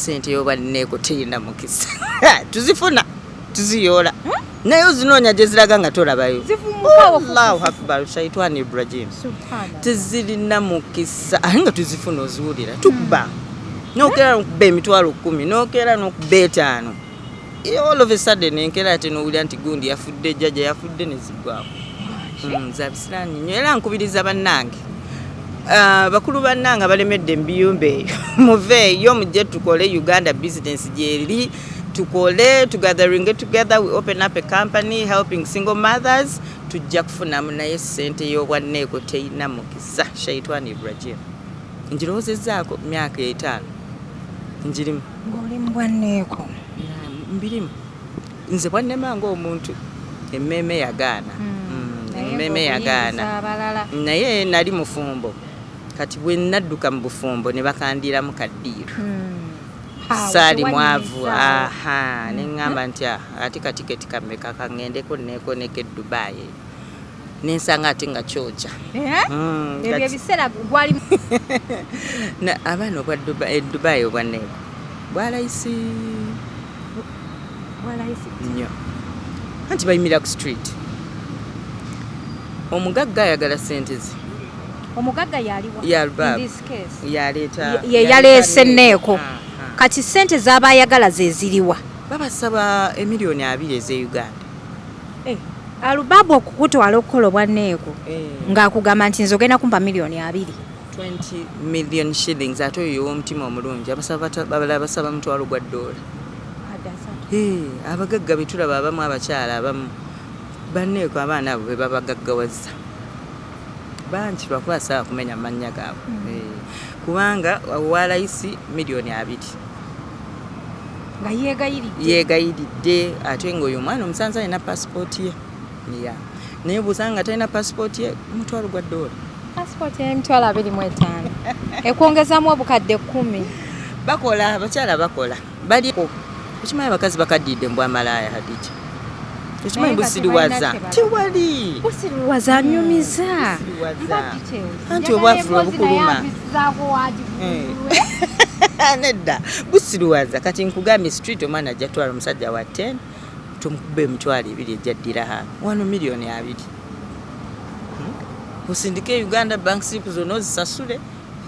sente y'obwanneeko terina mukisa tuzifuna tuziyola naye ozinoonya gye ziraga nga tolabayo. Allahu akbar shaitani Ibrahim tezirina mukisa ate nga tuzifuna oziwulira tukuba nokeera nokuba emitwalo 10 nokeera nokuba 5 all of a sudden enkeera ate nowulira nti gundi yafudde jjajja yafudde nezigwako zabisirani nnyo era nkubiriza bannange bakulu bannanga balemedde mbiyumba eyo muveeyo mujje tukole Uganda business gyeri tukole together we open up a company helping single mothers tujja kufunamu naye sente y'obwanneeko terina mukisa shaitani Ibrahim njirowoozezaako myaka 5 njirimu ng'oli mu bwanneeko mbirimu nze bwannema ng'omuntu emmeeme yagaana emmeeme yagaana naye nali mufumbo kati bwe nadduka mu bufumbo ne bakandiramu kaddiiro saali mwavu neŋŋamba nti ate katiketi kammeka kaŋŋendeko neekoneka Dubai nensanga ate nga kyoja ebyo ebiseera gwali abaana Dubai obwanneeko bwalayisi nnyo anti bayimira ku street omugagga ayagala sente ze omugagga yaliwa yaleeta yaleese Enneeko kati sente z'aba ayagala ze ziriwa babasaba emiliyoni 2 eze Uganda Alubabu okukutwala okukola obwanneeko ng'akugamba nti nze ogenda kumpa miliyoni 2 20 million shillings ate oyo omutima omulungi abala basaba mutwalo gwa $1 abagagga betulaba abamu abakyala abamu banneeko abaana abo be babagaggawaza bangi lwakuba asaba kumenya mannya gaabwe kubanga walayisi miliyoni 2 nga yeegayiridde ate ng'oyo omwana omusanza alina passport ye naye busanga talina passport ye mutwalo gwa $1 passport y'emitwalo 25 ekwongezamu obukadde 10 bakola abakyala bakola bali ekimanyi abakazi bakaddiidde mbwa malaya Hadija ekimanyi busiriwaza tiwali busiriwaza anyumiza anti obwavu obukuluma nedda busiriwaza kati nkugambye street omwana ajja twala omusajja wa 10 tumukuba emitwalo 2 ejjaddira wano miliyoni 2 osindike Uganda bank slip zonna ozisasule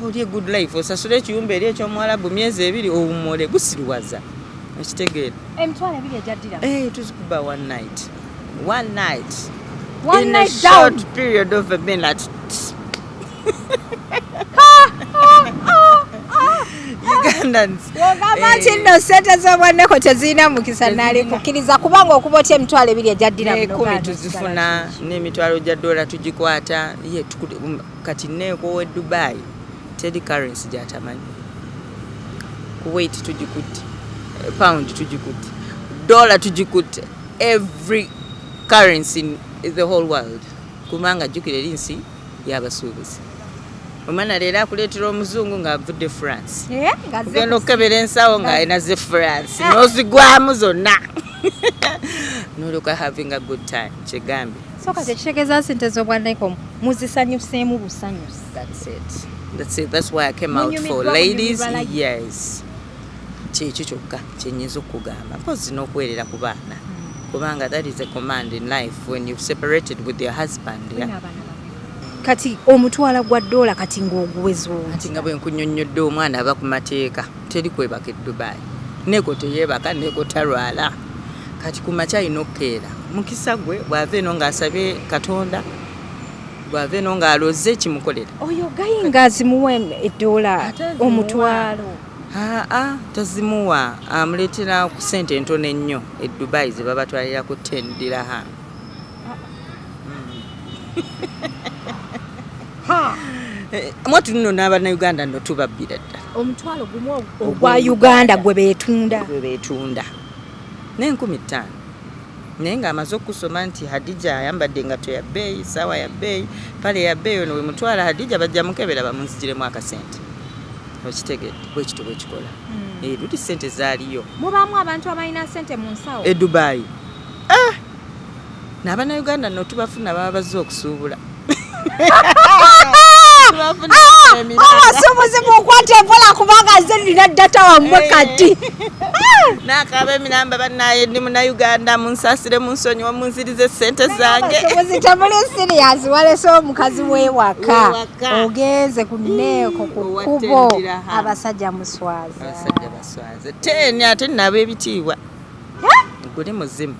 oli good life osasule ekiyumba eri eky'omuwalabu myezi 2 owummole busiriwaza ekitegeera emitwalo 2 ejjaddira tuzikuba one night in a short period of a minute Ugandans ogamba nti nno sente z'obwanneeko tezirina mukisa nali kukkiriza kubanga okuba otya emitwalo 2 ejjaddira $10 tuzifuna n'emitwalo gya $1 tugikwata kati Nneeko we Dubai teri currency gyatamanyi Kuwait tugikutte pound tugikutte dollar tugikutte every currency in the whole world kubanga jjukira erinsi y'abasuubuzi omwana leero akuleetera omuzungu ng'avudde France ogenda okukebera ensawo ng'alina ze France n'ozigwamu zonna n'olyoka having a good time kyegambye so kati ekitegeeza sente z'obwanneeko muzisanyuseemu busanyusi that's why I came out for ladies yes kyekyo kyokka kyenyinza okugamba mpozi n'okwerera ku baana kubanga that is a command in life when you've separated with your husband kati omutwala gwa $1 kati ng'oguweza ati nga bwe nkunnyonnyodde omwana aba ku mateeka teri kwebaka Dubai Nneeko teyeebaka Nneeko talwala kati ku makya alina okukeera mukisa gwe bw'ava eno ng'asabye Katonda bw'ava eno ng'aloze kimukolera oyo gayinga azimuwa $1 omutwalo tazimuwa amuleetera ku sente entono ennyo Dubai ze babatwalira ku $10 mwatu nno n'Abannayuganda nno tubabbira ddala omutwalo gumu ogwa Uganda gwe beetunda n'50,000 naye ng'amaze okusoma nti Hadija ayambadde engato ya bbeeyi saawa ya bbeeyi pale ya bbeeyi ono we mutwala Hadija bajja mukebera bamunzigiremu akasente okitegedde bwekito bwekikola luli sente zaaliyo mubaamu abantu abalina sente mu nsawo Dubai n'Abannayuganda nno tubafuna baba bazze okusuubula abasuubuzi mukwate empola kubanga nze nina data wammwe kati nakaba emiramba bannaye ndi munauganda munsasire munsonyiwa munzirize sente zange abasuubuzi temuli sirias walese omukazi wewaka ogenze ku nneeko ku kkubo abasajja muswaza teni ate nabo ebitiibwa guli muzimu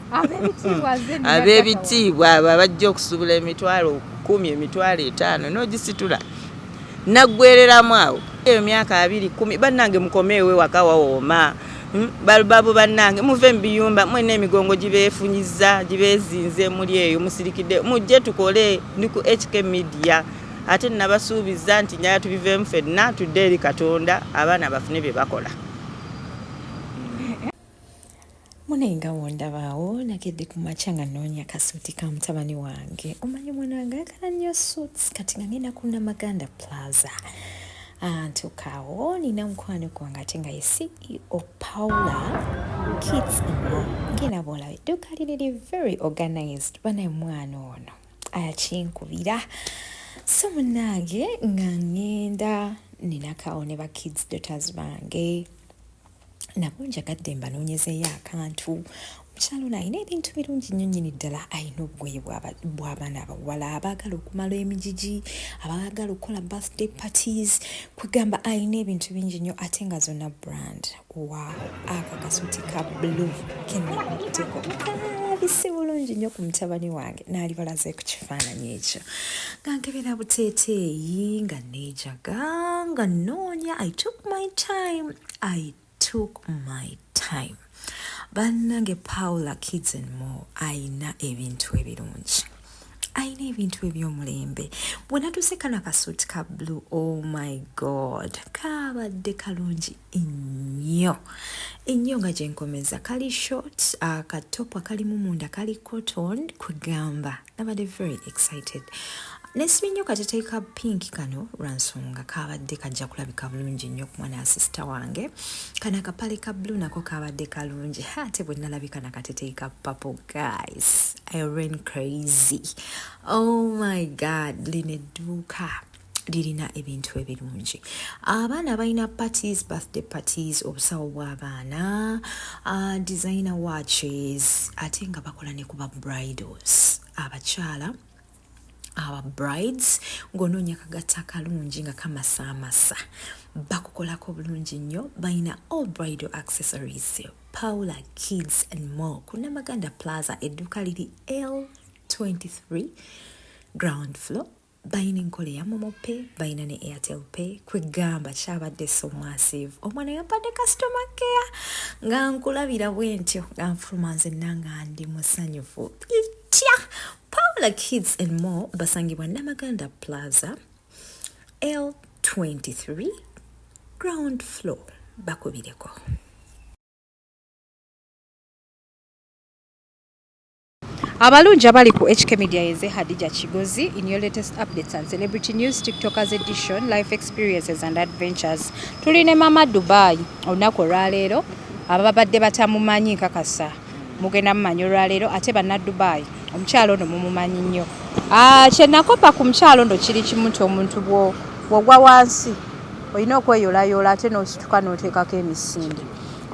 ab'ebitiibwa abo abajja okusubula emitwalo 10 emitwalo 5 n'ogisitula naggwereramu awo emyaka 2-10 bannange mukomeewe waka wawooma balubabu bannange muve mu biyumba mwena emigongo gibeefunyiza gibeezinze muli eyo musirikidde mujje tukole ni ku HK Media ate nabasuubiza nti nyaya tubiveemu ffenna tudde eri Katonda abaana bafune bye bakola. Munenga wondabaawo nakedde ku makya nga nnoonya kasuuti ka mutabani wange omanyi mwanange ayagala nnyo suits kati nga ngenda ku Namaganda Plaza ntuukaawo nina mukwano gwange ate nga ye CEO Paula Kids and More ngenda bwolaba edduuka liri very organized banaye mwana ono ayakinkubira so munnange nga ngenda ninakaawo ne ba kids daughters bange nabo njagadde mbanoonyezeeyo akantu omukyalo ono alina ebintu birungi nnyo nnyini ddala alina obugoye bw'abaana abawala abaagala okumala emijiji abaagala okukola birthday parties kwegamba alina ebintu bingi nnyo ate nga zonna brand waawo akakasuti ka blue kennakutteko kalabise bulungi nnyo ku mutabani wange naali balaze ku kifaananyi ekyo nga nkebera buteeteeyi nga neejaga nga nnoonya I took my time. Bannange Paula Kids and More ayina ebintu ebirungi. Ayina ebintu eby'omulembe. Bwe natuuse kano akasuuti ka blue, oh my god, kabadde kalungi nnyo. Ennyo nga gye nkomeza kali short, akatopo akalimu munda kali cotton, kwegamba. Nabadde very excited. Nesibye nnyo kateteeyi ka pink kano lwansonga kabadde kajja kulabika bulungi nnyo ku mwana wa sisita wange. Kano akapale ka blue nako kabadde kalungi. Ate bwe nalabika nakateteeyi ka purple, guys, I ran crazy. Oh my god, lino edduuka lirina ebintu ebirungi. Abaana balina parties, birthday parties, obusawo bw'abaana, designer watches, ate nga bakola ne kuba bridals. Abakyala aba brides ng'onoonya kagatta kalungi nga kamasaamasa bakukolako bulungi nnyo. Balina all bridal accessories. Paula Kids and More ku Namaganda Plaza, edduuka liri L23 ground floor. Balina enkola ya Momo Pay, balina ne Airtel Pay. Kwegamba kyabadde so massive. Omwana yampadde customer care nga nkulabira bwentyo nga nfuluma nze nanga ndi musanyufu. Paula Kids and More basangibwa Namaganda Plaza L23 ground floor. Bakubireko. Abalungi abali ku HK Media yeze Hadija Kigozi in your latest updates and celebrity news, TikTokers edition, life experiences and adventures. Tuline mama Dubai olunaku olwaleero ababadde batamumanyi kakasa mugenda mumanyi olwaleero ate banna Dubai omukyalo ono mumumanyi nnyo. Kye nakopa ku mukyalo ndo kiri kimu nti omuntu bw'ogwa wansi olina okweyolayola ate n'osituka n'oteekako emisinde.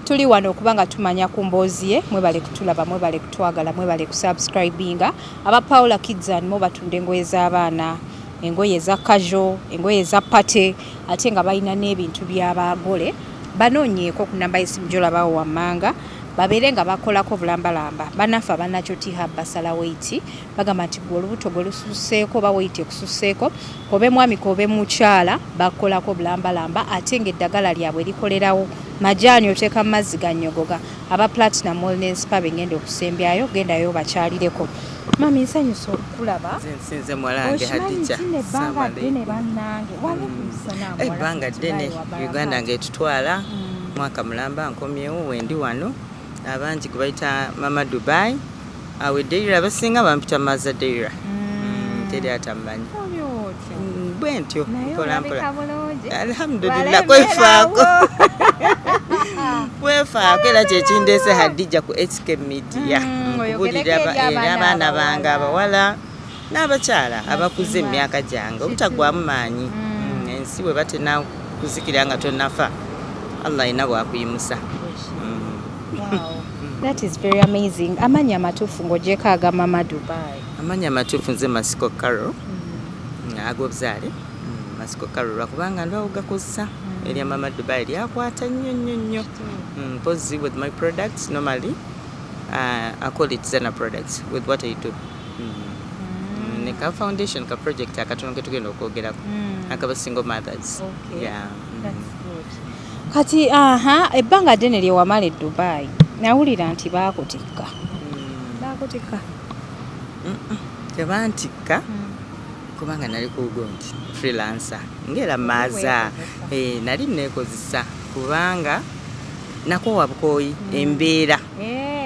Tuli wano okuba nga tumanya ku mboozi ye. Mwebale kutulaba, mwebale kutwagala, mwebale kusubscribinga. Aba Paula Kids and More batunda engoye z'abaana, engoye za casual, engoye za party, ate nga balina n'ebintu by'abagole. Banoonyeeko ku namba y'essimu gy'olabawo wammanga babeere nga bakolako bulambalamba. Bannaffe abanakyo tiha basala weight bagamba nti gwe olubuto gwe lususseeko oba weight ekususseeko kobe mwami kobe mukyala bakolako bulambalamba ate ng'eddagala lyabwe likolerawo majaani oteeka mu mazzi gannyogoga. Aba Platinum Wellness Spa bengenda okusembyayo gendayo bakyalireko. Mami nsanyusa okukulaba. Nsinze mwalange Hadija. Ebbanga ddene Uganda ng'etutwala mwaka mulamba nkomyewo wendi wano. Abangi gwe bayita Mama Dubai aweddeira abasinga bampita Maza Deira. Teri atamanyi bwentyo mpolampola. Alhamdulillah kwefaako era kyekindeese Hadija ku HK Media okubulira abaana bange abawala n'abakyala abakuze emyaka gyange obutagwamu maanyi wansi bwe batena kuzikira nga tonnafa Allah ina bwakuyimusa. Wow. That is very amazing. Amanya matufu ngojeka agama Mama Dubai. Amanya matufu nze Masiko Carol. Agobzale. Masiko Carol lwakubanga ndwawo gakozesa. Eri Mama Dubai lyakwata nnyo. Positive with my products normally. I call it Zena products with what I do. Neka foundation ka project akatono ketugenda okwogerako. Akaba single mothers. Okay. Yeah. That's good. Kati ebbanga ddene lye wamala Dubai. Nawulira nti baakutikka. Baakutikka. Tebantikka. Kubanga nali kugonti freelancer. Ngera maza. Nali nekozesa kubanga nakowa bukoyi embeera.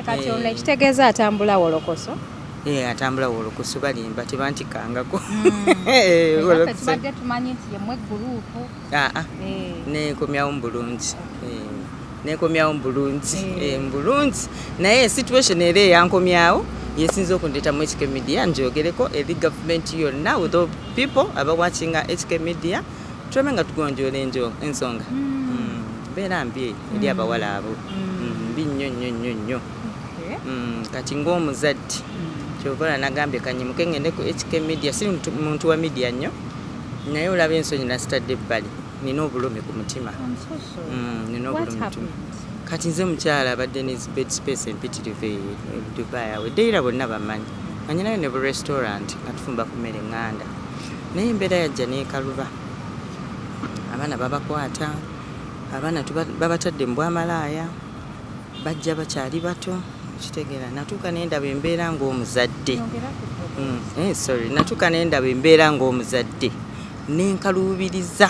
Kati ono ekitegeeza atambula wolokoso. Atambula wolokoso balimba tebantikkangako. Tubadde tumanyi nti yemmwe guruupu. Nekomyawo bulungi. Nekomyawo bulungi. Bulungi. Naye situation era eyankomyawo yesinza okundeta mu HK Media njogereko eri government yonna with all people aba watching HK Media tumenga tugonjola ensonga. Beera mbi eri abawala abo. Binnyo. Kati ng'omuzadde kyobala nagambye kanyimuke ngende ku HK Media si muntu wa media nnyo naye olaba ensonyi nasitadde ebbali nina obulumi ku mutima. Nina obulumi ku mutima. Kati nze mukyala abadde ne bed space empitirivu e Dubai awe deira bonna bamanyi anyinayo ne bu restaurant nga tufumba ku mmere nganda naye embeera yajja n'ekaluba abaana babakwata abaana babatadde mu bwamalaaya bajja bakyali bato kitegeera natuuka n'endaba embeera ng'omuzadde natuuka n'endaba embeera ng'omuzadde n'enkaluubiriza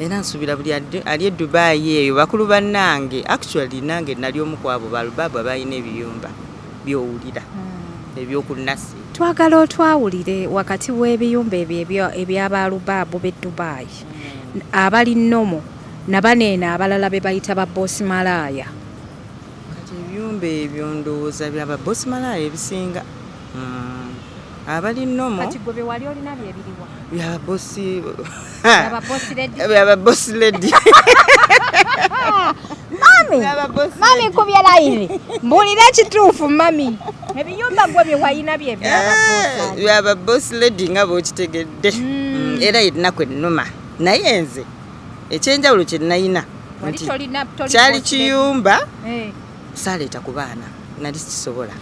era nsuubira buli ali e Dubai eyo bakulu bannange actually nange nali omu kwabo balubabu abalina ebiyumba byowulira ebyokunnasi. Twagala otwawulire wakati w'ebiyumba ebyo ebyabalubabu b'e Dubai abali nnomo nabaneena abalala be bayita ba boss malaya. Kati ebiyumba ebyo ndowooza byaba boss malaya ebisinga. Abali nnomo kati gwe wali olina byebiriwa byaba bossi byaba boss lady. Mami kubya layini mbulira kituufu mami ebiyumba gwe bye wayina byaba boss lady nga bw'okitegedde. Era ennaku ennuma naye nze ekyenjawulo kye nayina nti kyali kiyumba saaleeta ku baana nali sikisobola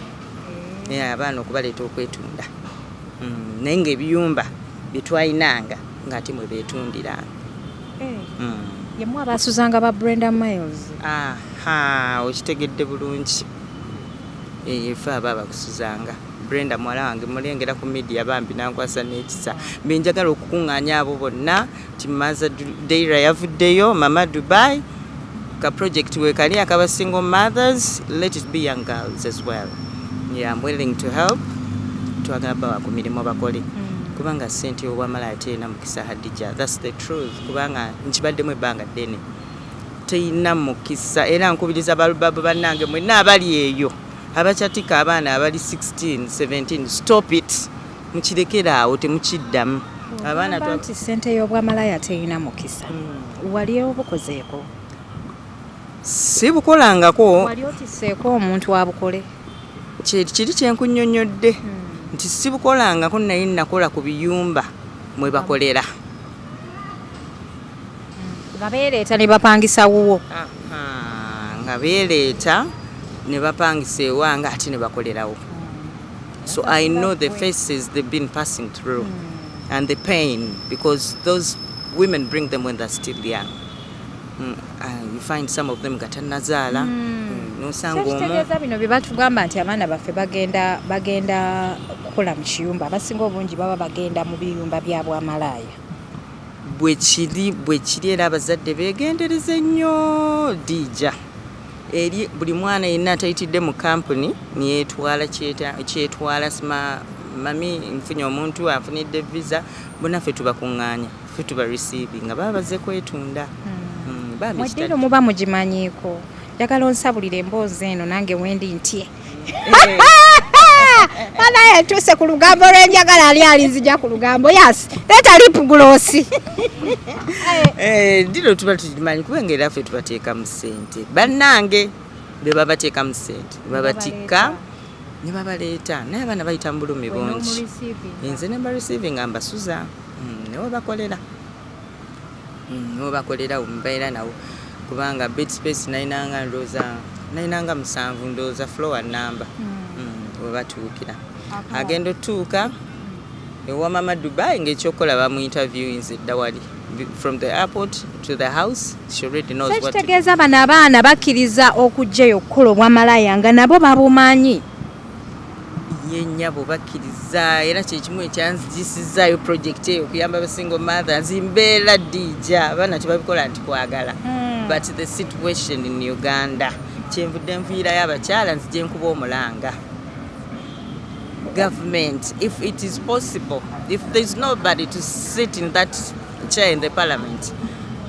abaana okubaleeta okwetunda naye ng'ebiyumba bye twayinanga ng'ate mwe beetundiranga. Yemmwe abaasuzanga ba Brenda Miles. Okitegedde bulungi. Efe aba abakusuzanga Brenda muwala wange mulengera ku media bambi nankwasa n'ekisa benjagala okukuŋŋaanya abo bonna ti Maza Deira yavuddeyo Mama Dubai ka project wekali akaba single mothers, let it be young girls as well. I'm willing to help. Twagala bawa ku mirimu bakole kubanga sente obwamala teena mukisa Hadija. That's the truth kubanga nkibaddemu ebbanga ddene teina mukisa era nkubiriza balubabu bannange mwenna abali eyo abakyatika abaana abali 16 17 stop it mukirekera awo temukiddamu abaana nti sente y'obwamalaya teina mukisa. Wali obukozeeko? Si bukolangako. Wali otiseeko omuntu wabukole? Kiri kyenkunnyonnyodde nti si bukolangako naye nakola ku biyumba mwe bakolera. Nga beereeta ne bapangisa wuwo? Nga beereeta ne bapangisa ewange ate ne bakolerawo. So I know the faces they've been passing through and the pain because those women bring them when they're still young. You find some of them gatanazaala nosanga omu. Kitegeeza bino bye batugamba nti abaana baffe bagenda kukola mu kiyumba abasinga obungi baba bagenda mu biyumba byabwamalaaya. Bwe kiri era abazadde beegendereze nnyo Dija. Eri buli mwana yenna atayitidde mu kampuni niyeetwala kyetwala sima mami nfunye omuntu afunidde visa bonna ffe tubakuŋŋaanya ffe tuba receiving nga baba bazze kwetunda. Mweddiiro muba mugimanyiiko njagala onsabulire emboozi eno nange wendi ntye. Bana yetuse ku lugambo lw'enjagala ali alinzija ku lugambo. Yes. Leta lip gloss. Ndilo tuba tujimanyi kubengera affe tubateeka mu ssente. Bannange be babateeka mu ssente. Babatikka ne babaleeta. Naye abaana bayita mu bulumi bungi. Nze ne ba receiving ambasuza. Newe bakolera. Newe bakolera umbeera nawo. Kubanga bed space nainanga ndoza. Nainanga musanvu ndoza floor number. We batuukira. Agenda otuuka ewa mama Dubai ng'ekyokola bamu interviewings eddawali. From the airport to the house, she already knows what to do. Tegeza bana abaana bakkiriza okujjayo okukola obwamalaya nga nabo babumanyi. Ye nnyabo bakkiriza era kyekimu ekyanzisizaayo project eyo okuyamba abasingle mothers mbeera ddijja abaana tebabikola nti kwagala. But the situation in Uganda kyenvudde nviirayo abakyala nzije nkuba omulanga. Government, if it is possible, if there's nobody to sit in that chair in the parliament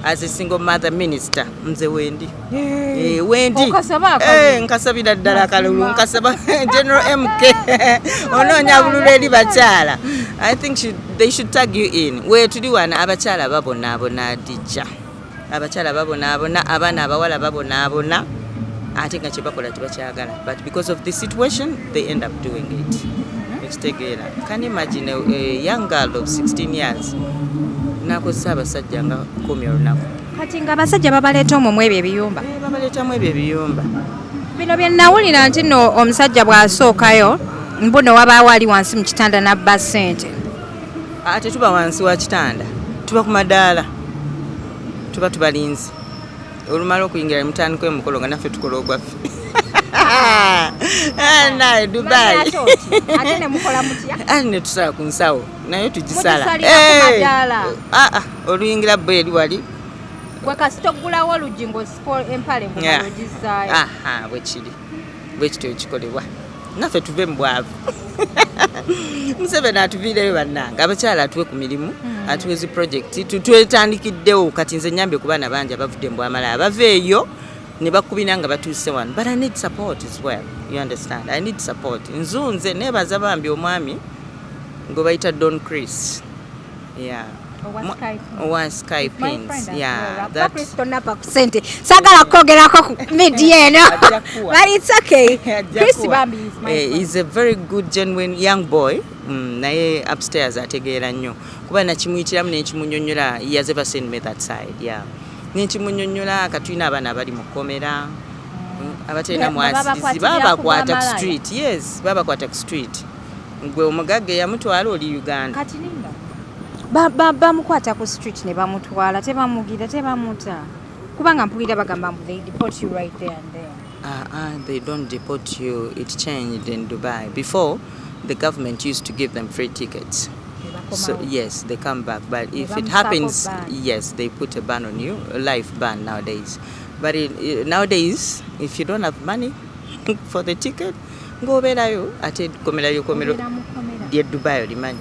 as a single mother minister, nze Wendi. Wendi. Nkasabira ddala kalulu, nkasaba General MK. Ononya bululu eri bakyala. I think they should tag you in. Where tuli wana abakyala babonaabona dijja. Abakyala babonaabona, abaana abawala babonaabona. Ate nga kye bakola tebakyagala. But because of the situation, they end up doing it. Can you imagine a young girl of 16 years? Nakozesa abasajja nga 10 olunaku. Kati nga abasajja babaleeta omwo mu ebyo ebiyumba. Babaleetamu ebyo ebiyumba. Bino bye nnawulira nti nno omusajja bw'asookayo mbuno wabaawo ali wansi mu kitanda n'abba ssente. Ate tuba wansi wa kitanda. Tuba ku madaala. Tuba tubalinzi. Olumala okuyingira mutandiko emukolo nga naffe tukola ogwaffe. Na Dubai. Ate ne mukola mutya? Ne tusala ku nsawo. Nayo tugisala. Oluyingira bwe eri wali. Gwe kasita oggulawo oluggi ng'osiko empale ng'ogizaayo. Bwe kiri. Bwe kityo ekikolebwa. Naffe tuve mu bwavu. Museveni atuviireyo bannange. Abakyala atuwe ku mirimu. Atuwe zi project. Twetandikiddewo kati nze nyambye ku baana bangi abavudde mu bwamalaya. Baveeyo ne bakubina nga batuuse wano. But I need support as well. You understand? I need support. Nzunze nebaza bambi omwami ngo bayita Don Chris. Yeah. Skype pins. Yeah. That Kristo napa kusente. Sagala kogerako ku media eno. But it's okay. Chris Bambi is my friend. He's a very good genuine young boy. Naye upstairs ategeera nnyo. Kuba nakimuyitiramu n'ekimunyonnyola. He has ever seen me that side. Yeah. N'ekimunyonnyola katulina abaana abali mu kkomera. Abatalina mwasirizi babakwata ku street. Yes, babakwata ku street. Gwe omugagga yamutwala oli Uganda. Kati ninda. Bamukwata ku street ne bamutwala tebamugira tebamuta. Kubanga mpulira bagamba mbu they deport you right there and there. They don't deport you. It changed in Dubai. Before, the government used to give them free tickets. So yes, they come back. But if it happens, yes, they put a ban on you, a life ban nowadays. But nowadays, if you don't have money for the ticket, go berayo ate komerayo komero die Dubai olimanyi.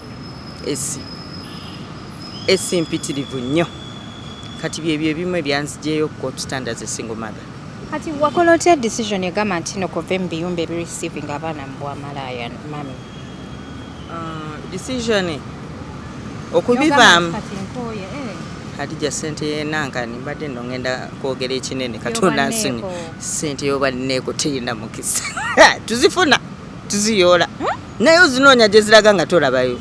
Esi mpitirivu nnyo. Kati byebyo ebimu ebyanzijeyo ku standards a single mother. Kati wakola otya decision egamba nti no kuva mu biyumba ebireceiving abaana mu bwamalaya mami? Decision okubivaamu Hadija sente yenanga nimbadde nno ngenda kwogera ekinene Katonda nsonyi sente yobanneeko teyina mukisa. Tuzifuna tuziyoola naye ozinoonya gye ziraga nga tolabayo.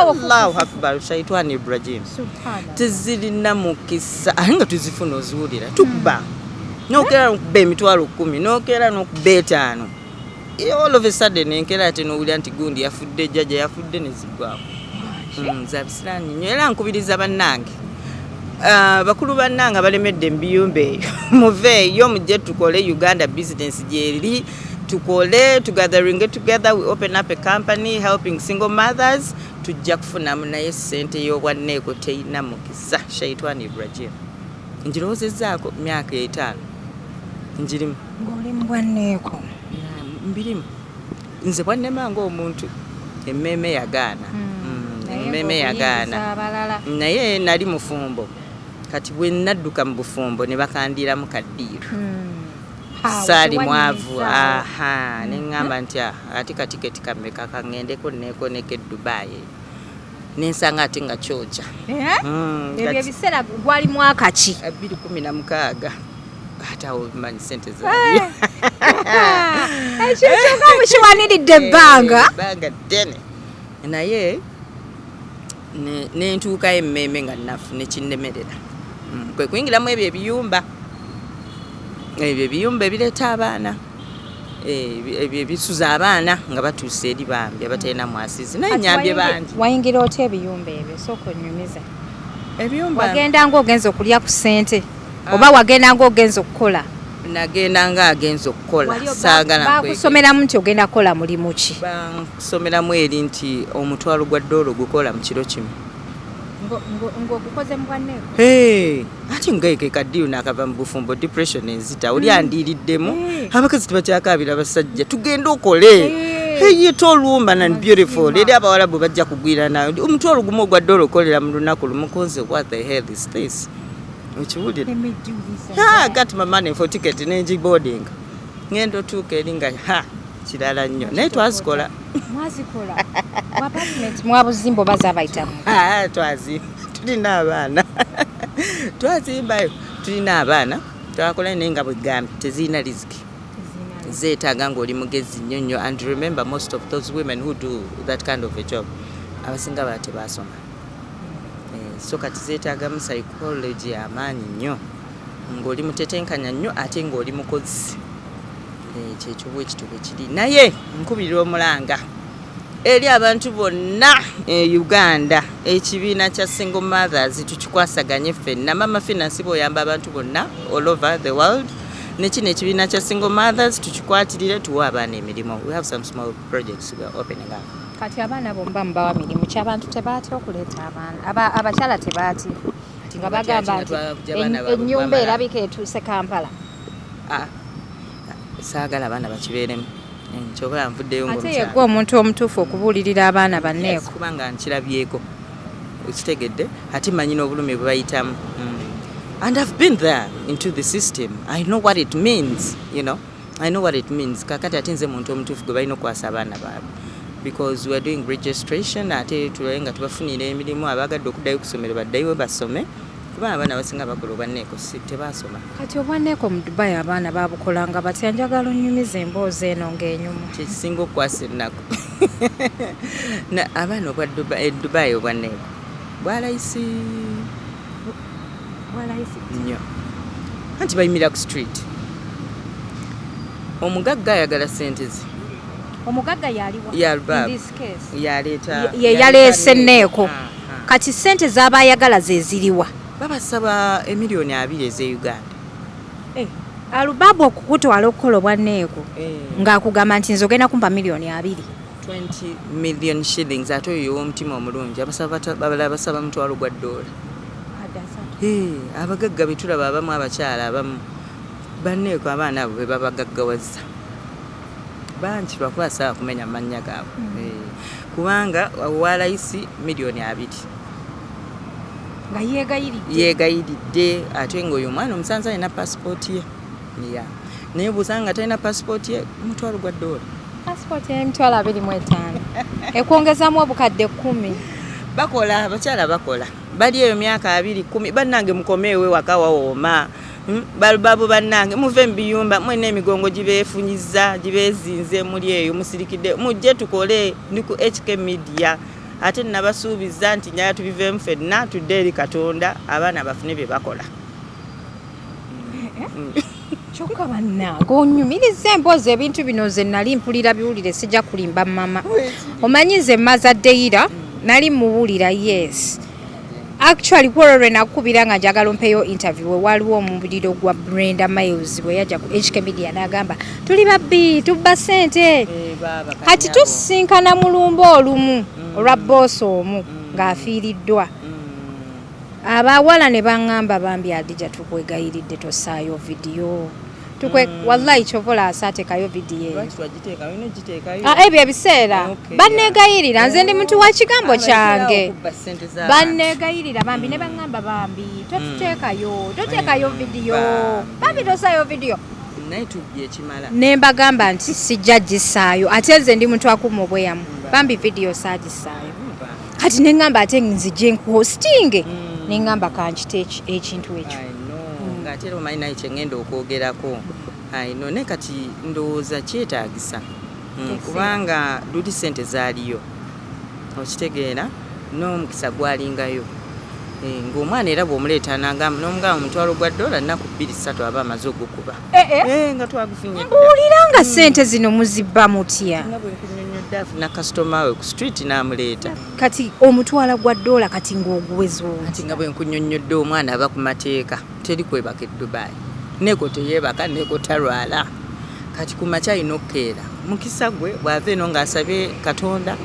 Allahu akbar shaitani Ibrahim. Tezirina mukisa ate nga tuzifuna oziwulira tukuba n'okeera n'okuba emitwalo 10 n'okeera n'okuba 5. All of a sudden enkera ate n'owulira nti gundi yafudde jjajja yafudde ne ziggwaako. Zabisirani nnyo era nkubiriza bannange bakulu bannange balemedde mu biyumba eyo muveeyo mujje tukole Uganda business gyeri tukole together we open up a company helping single mothers tujja kufunamu naye ssente y'obwanneeko teyina mukisa shaitani Ibrahim. Njirowoozezaako myaka 5 njirimu ng'oli mu bwanneeko mbirimu nze bwannema ng'omuntu emmeeme yagaana. Emmeeme yagaana naye nali mufumbo kati bwe nadduka mu bufumbo ne bakandiramu kaddiiro. saali mwavu neŋŋamba nti ate katiketi kameka kaŋŋendeko nekoneka Dubai nensanga ate nga kyoja ebyo ebiseera gwali mwaka ki 2016 ate awo bimanyi sente zaabyo ekyo kyokka mukiwaniridde ebbanga ddene naye nentuukayo emmeeme nga nafuna ekinnemerera kwe kuyingiramu ebyo ebiyumba ebireeta abaana ebyo ebisuza abaana nga batuuse eri bambi abatalina mwasizi naye nyambye bangi. Wayingira otya ebiyumba ebyo sooka onyumiza? Ebiyumba wagenda ng'ogenza okulya ku ssente oba wagenda ng'ogenza okukola? Nagenda ng'agenza okukola saagala bakusomeramu nti ogenda kukola mulimu ki? Bansomeramu eri nti omutwalo gwa doolo gukola mu kiro kimu ng'ogukoze mu bwanneeko ate ngaike kaddiyo nakava mu bufumbo depression enzita oli andiiriddemu abakazi tebakyakaabira abasajja tugende okole ye tolumba and beautiful eri abawalabu bajja kugwira nayo omutwalo gumu ogwa doolo okolera mu lunaku lumukonze what the hell is this ukiwulira got my money for ticket n'engi boarding ngendo tuuka eri nga kirala nnyo naye twazikola mwabuzimbo bazabayitamu tulina abaana twazimbayo tulina abaana twakola naye nga bwegambye tezirina riziki zeetaaga ng'oli mugezi nnyo nnyo and remember most of those women who do that kind of a job abasinga baba tebaasoma so kati zeetaagamu psychology amaanyi nnyo ng'oli mutetenkanya nnyo ate ng'oli mukozi kyekyo bwekityo bwe kiri naye nkubirira omulanga eri abantu bonna Uganda ekibiina kya single mothers tukikwasaganye ffenna mama finance bw'oyamba abantu bonna all over the world nekino ekibiina kya single mothers tukikwatirire tuwa abaana emirimu. We have some small projects we are opening up. Kati abaana bomba mbawa mirimu ki abantu tebaatya okuleeta abaana abakyala tebaatya nga bagamba nti ennyumba erabika etuuse Kampala. Saagala abaana bakibeeremu nkyobola nvuddeyo ate yegwe omuntu omutuufu okubuulirira abaana banneeko kubanga nkirabyeko okitegedde ate manyi n'obulumi bwe bayitamu and I've been there into the system. I know what it means, you know. I know what it means. Kakati ate nze muntu omutuufu gwe balina okwasa abaana baabwe because we are doing registration ate tulenga tubafunira emirimu abagadde okuddayo kusomero baddayo basome kubanga abaana basinga bakola obwanneeko tebaasoma. Kati obwanneeko mu Dubai abaana babukolanga batya? Njagala onyumiza emboozi eno ng'enyuma. Kyekisinga okukwasa ennaku abaana Dubai obwanneeko bwalayisi nnyo anti bayimira ku street. Omugagga ayagala sente ze. Omugagga yaliwa in this case yaleese enneeko. Kati sente z'aba ayagala ze ziriwa? Babasaba emiliyoni 2 eze Uganda. Alubabu okukutwala okukola obwanneeko ng'akugamba nti nze ogenda kumpa miliyoni 2. 20 million shillings ate oyo ow'omutima omulungi babala basaba mutwalo gwa $1. Abagagga betulaba abamu abakyala abamu banneeko abaana abo be babagaggawaza bangi lwakuba sawa kumenya amannya gaabwe kubanga walayisi miliyoni 2 nga yeegayiridde ate ng'oyo omwana omusanza alina passport ye naye busanga talina passport ye mutwalo gwa $1. Passport y'emitwalo 25 ekwongezamu obukadde 10. Bakola abakyala bakola bali eyo myaka 2-10 bannange mukomeewe waka wawooma balubabu bannange muve mu biyumba mwena emigongo gibeefunyiza gibeezinze muli eyo musirikidde mujje tukole ni ku HK Media ate nabasuubiza nti nyaya tubiveemu ffenna tudde eri Katonda abaana bafune bye bakola. Kyokka bannange onyumiriza emboozi ebintu bino ze nali mpulira biwulire sijja kulimba mama omanyi nze mazaddeira nali muwulira yes actually kwolwe nakubira nga njagala mpeyo interview we waliwo omubuliro gwa Brenda Miles bwe yajja ku HK Media n'agamba tuli babbi tubba sente kati tusinkana mulumba olumu olwa boss omu ng'afiiriddwa abawala ne baŋŋamba bambi Adija tukwegayiridde tosaayo video wallahi kyovola asaatekayo vidiyo ebyo ebiseera banneegayirira nze ndi muntu wa kigambo kyange banneegayirira bambi ne baŋŋamba bambi toteekayo vidiyo bambi tosaayo vidiyo naye tujja ekimala ne mbagamba nti sijja gisaayo ate nze ndi muntu akuma obweyamu bambi vidiyo saagisaayo kati ne ŋŋamba ate nzije nkuhostinge ne ŋŋamba kankite ekintu ekyo ng'ate era omanyi naye kyengenda okwogerako ayino ne kati ndowooza kyetaagisa kubanga luli ssente zaaliyo okitegeera n'omukisa gwalingayo ng'omwana era bw'omuleeta n'omugamba omutwalo gwa $2 nnaku 2-3 aba amaze ogukuba nga twagufunye mbuulira nga ssente zino muzibba mutya nga bwe nkunyonnyodde afuna kasitoma we ku street n'amuleeta kati omutwala gwa $1 kati ng'oguweza ati nga bwe nkunyonnyodde omwana aba ku mateeka teri kwebaka Dubai neko teyeebaka neko talwala kati ku makya alina okukeera mukisa gwe bw'ava eno ng'asabye Katonda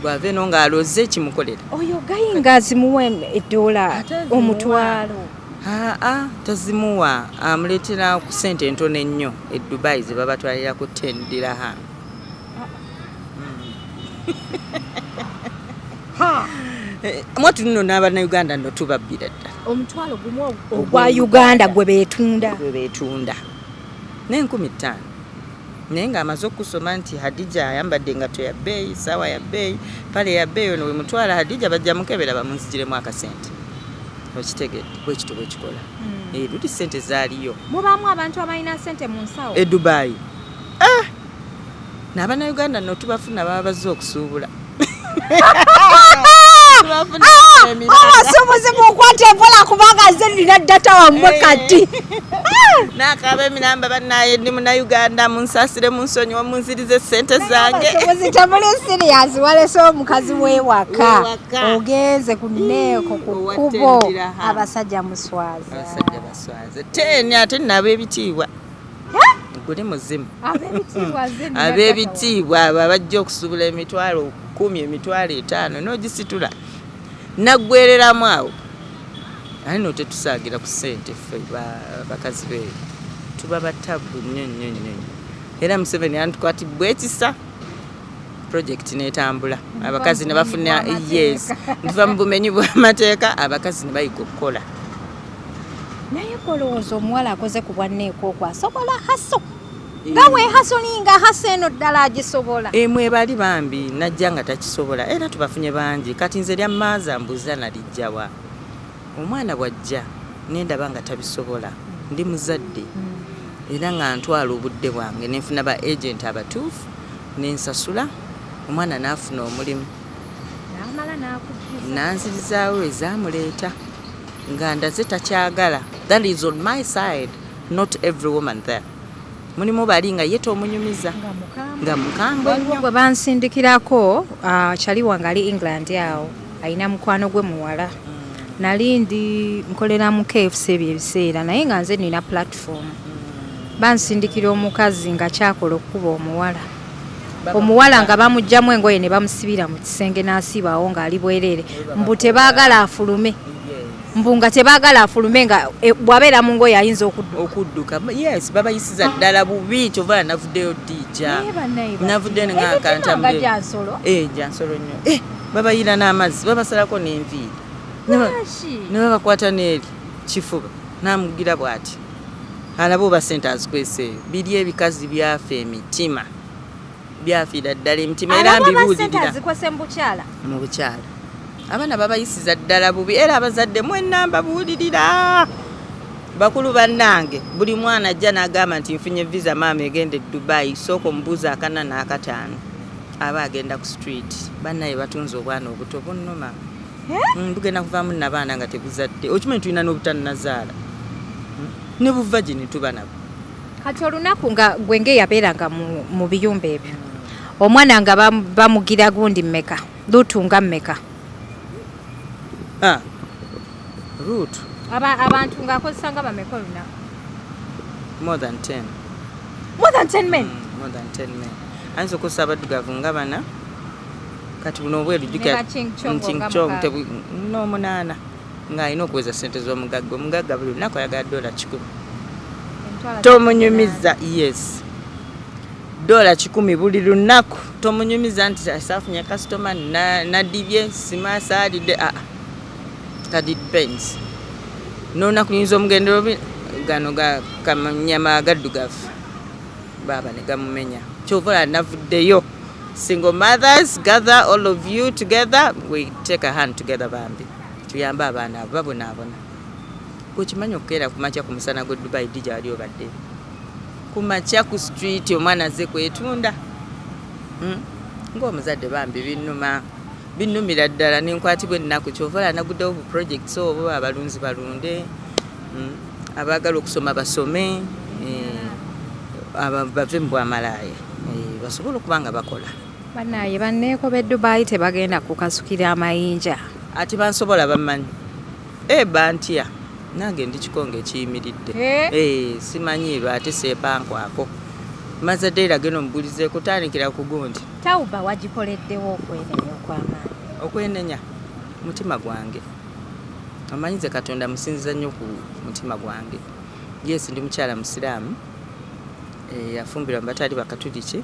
bw'ava eno ng'aloze ekimukolera oyo gayinga azimuwa $1 omutwalo tazimuwa amuleetera ku ssente entono ennyo Dubai ze babatwalirako $10 dirham mwatu nno n'Abannayuganda nno tubabbira ddala omutwalo gumu ogwa Uganda gwe beetunda n'5,000 naye ng'amaze okusoma nti Hadija ayambadde engatto ya bbeeyi saawa ya bbeeyi pale ya bbeeyi ono we mutwala Hadija bajja mukebera bamunzigiremu akasente okitegedde bwekito bwekikola luli ssente zaaliyo mubaamu abantu abalina ssente mu nsawo Dubai n'Abannayuganda nno tubafuna baba bazze okusuubula abasoboze mukwate empola kubanga nze nina data wammwe kati nakaba emiramba bannaye ndi Munnayuganda munsasire munsonyiwa munzirize ssente zange abasobozi tabule sirias walese omukazi wewaka ogenze ku nneeko ku kkubo abasajja baswaze teni ate nabo ebitiibwa guli muzimu ab'ebitiibwa abo abajja okusubula emitwalo 10 emitwalo 5 n'ogisitula naggwereramu awo aye no tetusaagira ku ssente ffe bakazi be tuba batabu nnyo era Museveni yantukwatibwa ekisa projekiti n'etambula abakazi ne bafuna yes ntuva mu bumenyi bw'amateeka abakazi ne bayiga okukola naye kolowooza omuwala akoze ku bwanneeko okwo asobola haso nga weehasolinga haso eno ddala agisobola emwe bali bambi najja nga takisobola era tubafunye bangi kati nze lya maaza mbuuza nalijjawa omwana bwajja nendaba nga tabisobola ndi muzadde era nga ntwala obudde bwange nenfuna ba agent abatuufu nensasula omwana n'afuna omulimu nanzirizaawo ezamuleeta nga ndaze takyagala that is on my side not every woman there mulimu bali nga ye tomunyumiza nga mukambwe gwe bansindikirako kyali wange ali England awo alina mukwano gwe muwala nali ndi nkolera mu KFC ebiseera naye nga nze nina platform bansindikira omukazi nga kyakola okuba omuwala nga bamugjamu engoye ne bamusibira mu kisenge n'asibaawo ng'ali bwerere mbu tebaagala afulume mbu nga tebaagala afulume nga bwabeera mu ngoye ayinza okudduka yes babayisiza ddala bubi kyova navuddeyo dija navudde nga kantambe jansolo nnyo babayira n'amazzi babasalako n'enviiri ne babakwata n'eri kifuba n'amugira bw'ati alaba oba ssente azikweseeyo biri ebikazi byafa emitima byafiira ddala emitima era mbibuulirira mu bukyala abaana babayisiza ddala bubi era abazadde mwenna mbabuulirira bakulu bannange buli mwana ajja n'agamba nti nfunye visa maama egenda e Dubai sooka omubuuza akana n'akataano aba agenda ku street bannaye batunze obwana obuto bunnuma bugenda kuvaamu nabaana nga tebuzadde okimanyi tulina n'obutanazaala ne buva gini tuba nabo kati olunaku nga gwenge yabeeranga mu biyumba ebyo omwana nga bamugira gundi mmeka lutunga mmeka root abantu ng'akozesa nga bameka olunaku more than 10 men ayinza okukozesa abaddugavu nga bana kati buno obweru jjukira n'omunaana ng'alina okuweza ssente z'omugagga omugagga buli lunaku ayagala $100 tomunyumiza yes $100 buli lunaku tomunyumiza nti asafunya kasitoma nadibye simasaalidde that it depends n'olunaku yinza omugendero gano kamanyama gaddugavu baba ne gamumenya kyovola navuddeyo. Single mothers, gather all of you together, we take a hand together bambi tuyambe abaana abo babonaabona. Kukimanyi okukeera kumakya ku musana gwe Dubai dija ali obadde kumakya ku street omwana azze kwetunda ng'omuzadde bambi binnumira ddala nenkwatibwa ennaku kyovola naguddewo bu projects obo abalunzi balunde abaagala okusoma basome bave mu bwamalaaya basobole okuba nga bakola. Bannaye banneeko b'e Dubai tebagenda kukasukira amayinja ati bansobola bamanyi bantya nange ndi kikonge ekiyimiridde simanyiirwa ate seepankwako maze ddeera geno mubulize kutandikira ku gundi. Tawuba wagikoleddewo okwenenya okw'amaanyi? Okwenenya mutima gwange amanyize Katonda musinziza nnyo ku mutima gwange. Yes, ndi mukyala musiraamu yafumbirwa mu batali bakatuliki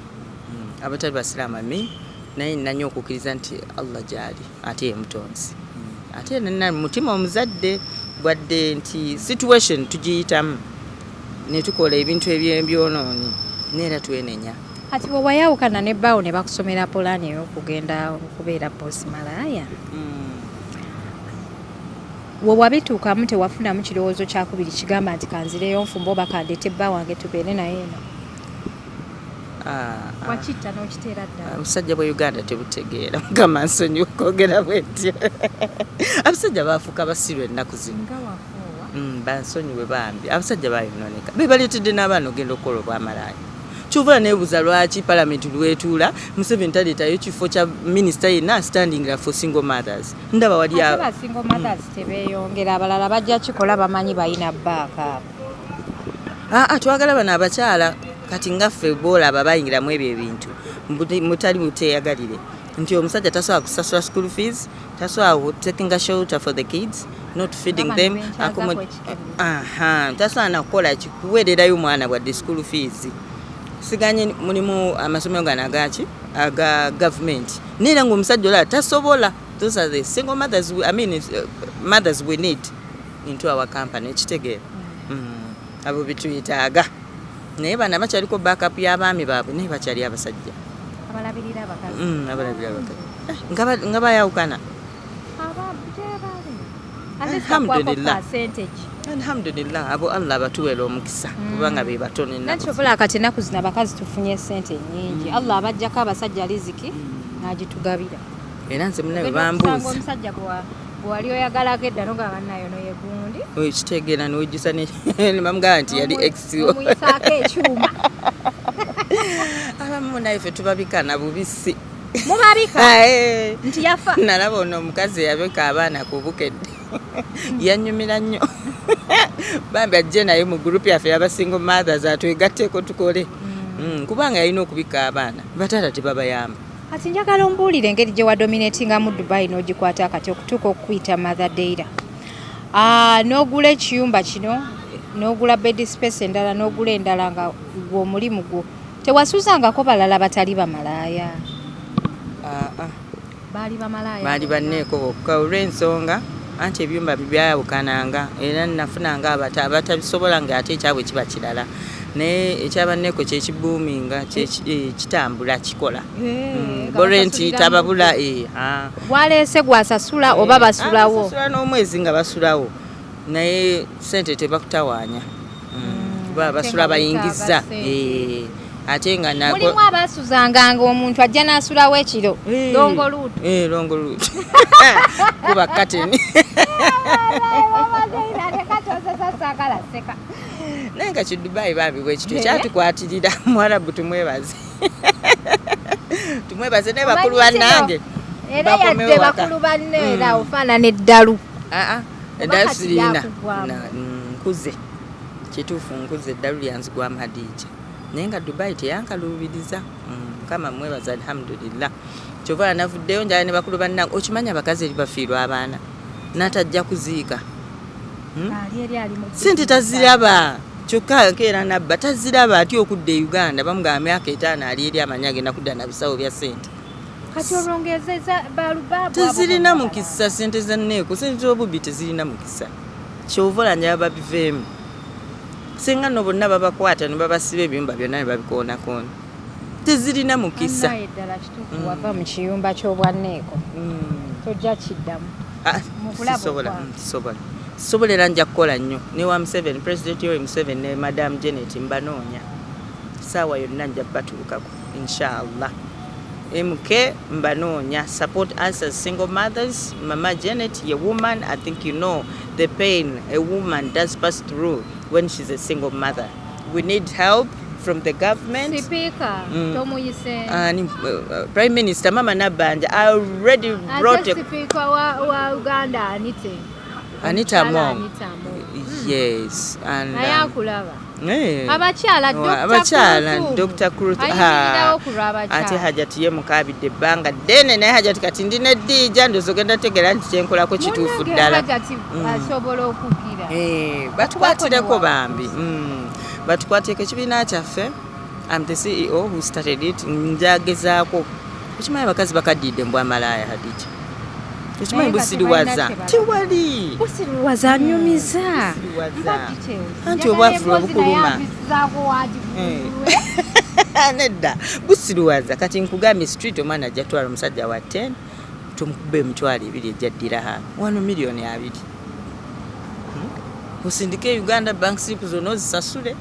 abatali basiraamu naye nnanyo okukkiriza nti Allah gyali ate ye mutonzi ate nina mutima omuzadde gwadde nti situation tugiyitamu ne tukola ebintu ebyembyonooni neera twenenya. Kati bwe wayawukana ne bbawo ne bakusomera pulaani ey'okugenda okubeera bosi malaaya we wabituukamu tewafunamu kirowoozo kyakubiri kigamba nti kanzireyo nfumba oba kandeete bba wange tubeere naye eno? Wakitta n'okiteera ddala? Obusajja bwa Uganda tebutegeera mugamba nsonyiwa okwogera bwetyo. Abasajja baafuuka basirwa ennaku zino bansonyiwe bambi. Abasajja bayonooneka bebaleetedde n'abaana ogenda okukola obwamalaaya. Kyova neebuuza lwaki palamenti lwetuula Museveni taleetayo kifo kya minisita yenna standing for single mothers. Ndaba wali single mothers tebeeyongera abalala bajja kikola bamanyi balina bbaaka. Twagala bano abakyala kati ngaffe boolaba bayingiramu ebyo ebintu mutali muteeyagalire nti omusajja tasobola kusasula school fees, tasobola taking a shelter for the kids, not feeding them, tasobola nakukola kikuweererayo omwana wadde school fees. Siganye mulimu amasomero gano aga government neera ng'omusajja olala tasobola. Those are the single mothers mothers we need into our company. Ekitegeera abo bituyitaaga naye bana bakyaliko backup y'abaami baabwe naye bakyali abasajja abalabirira abakazi nga bayawukana. Alhamdulillah abo Allah batuwera omukisa kubanga be batono nakyobola kati ennaku zino abakazi tufunye sente nnyingi Allah abajjako abasajja riziki n'agitugabira. Era nze munawe bambuuza omusajja bwali oyagalako edda nogaba nayo noye gundi ekitegeera niwejjusa ne bamugamba nti yali omuyisaako ekyuma. Abamu naife tubabikana bubisi. Mubabika nti yafa. Nalaba ono omukazi eyabika abaana ku bukedde yanyumira nnyo bambi ajje naye mu gurupu yaffe y'abasingle mothers atwegatteeko tukole kubanga yalina okubika abaana bataata tebabayamba. Kati njagala ombuulire engeri gye wadominatinga mu Dubai n'ogikwata akati okutuuka okuyita Mother Data. N'ogula ekiyumba kino n'ogula bed space endala n'ogula endala nga omulimu gwo tewasuuzangako balala batali bamalaaya? Baali bamalaaya baali banneeko bokka olw'ensonga anti ebyumba byayawukananga era nafunanga abatabisobola nga ate ekyabwe kiba kirala naye ekyabanneeko kyekibuuminga kitambula kikola borenti tababula. Gwaleese gwasasula oba basulawo? Basula n'omwezi nga basulawo naye sente tebakutawaanya kuba basula bayingiza ate nga mulimu abasuzanga nga omuntu ajja n'asulawo ekiro longoluutu longoluutu kuba kateni naye nga kidubayi bambi bwekityo ekyatukwatirira Mwarabu tumwebaze tumwebaze naye bakulu bannange era yadde bakulu banne era ofaanana eddalu. Eddalu sirina nkuze kituufu nkuze eddalu lyanzigwamu Hadija naye nga Dubai teyankaluubiriza. Mukama mwebaza alhamdulillah. Kyova navuddeyo njala ne bakulu bannange okimanya abakazi eri bafiirwa abaana n'atajja kuziika sente taziraba kyokka nkeera nabba taziraba ati okudda e Uganda bamugamba myaka 5 ali eri amanya agenda kudda na bisawo bya sente. Kati olwongezeza balubabu tezirina mukisa sente zanneeko sente z'obubbi tezirina mukisa. Kyovola njaba babiveemu singa no bonna babakwata ne babasiba ebiyumba byonna ne babikoonakona tezirina mukisa naye ddala kituufu wava mu kiyumba ky'obwanneeko tojja kiddamu sisobola era nja kukola nnyo ne wa Museveni President Yoweri Museveni ne Madam Janet mbanoonya saawa yonna nja batuukako inshallah MK mbanoonya support us as single mothers. Mama Janet, a woman, I think you know the pain a woman does pass through when she's a single mother. We need help from the government. Speaker, Prime Minister Mama Nabanja, I already brought a Speaker wa Uganda Anita Among. Yes, and abakyala Dr. Cruz ate Hajati ye mukabidde ebbanga ddene naye Hajati kati ndina Dija ndozogenda tegera nti kyenkolako kituufu ddala batukwatireko bambi batukwateko ekibiina kyaffe. I'm the CEO who started it. Njagezaako ekimanyi abakazi bakaddiidde mbwa malaya Hadija ekimanyi busiriwaza tiwali busiriwaza anyumiza anti obwavu obukuluma nedda busiriwaza kati nkugambye street omwana ajja twala omusajja wa 10 tumukube emitwalo 2 ejjaddira hano 1 million 2 osindike Uganda bank slip zonna ozisasule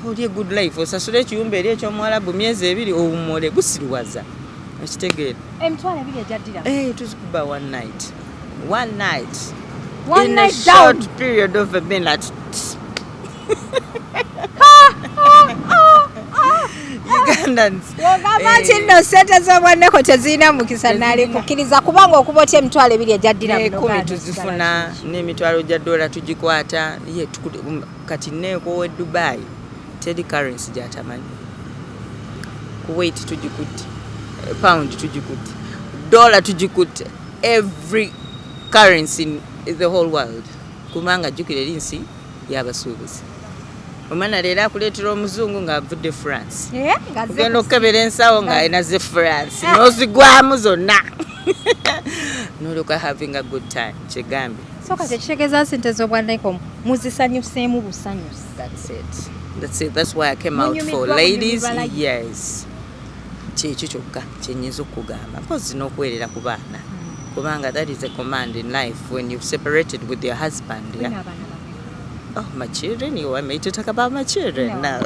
oli good life osasule ekiyumba eri eky'omuwalabu myezi 2 owumule busiriwaza ekitegeera emitwalo 2 ejjaddira tuzikuba one night in a down. short period of a minute. Ugandans Ogamanti nno sente z'obwanneko tezirina mukisa nali kukkiriza kubanga okuba otya emitwalo 2 ejjaddira mu tuzifuna n'emitwalo gya dola tugikwata ye kati neeko we Dubai teri currency gyatamanyi Kuwait tugikutte pound tugikutte dollar tugikutte every currency in the whole world kumanga jukire linsi y'abasuubuzi omwana leero akuleetera omuzungu ng'avudde France ogenda okukebera ensawo ng'alina ze France n'ozigwamu zonna n'olyoka having a good time kyegambye so kati ekitegeeza sente z'obwanneko muzisanyuseemu busanyusi. That's why I came out for ladies. Yes kyekyo kyokka kyenyinza okugamba mpozi n'okwerera ku baana kubanga that is a command in life when you've separated with your husband. Yeah? Oh, my children? You want me to talk about my children now?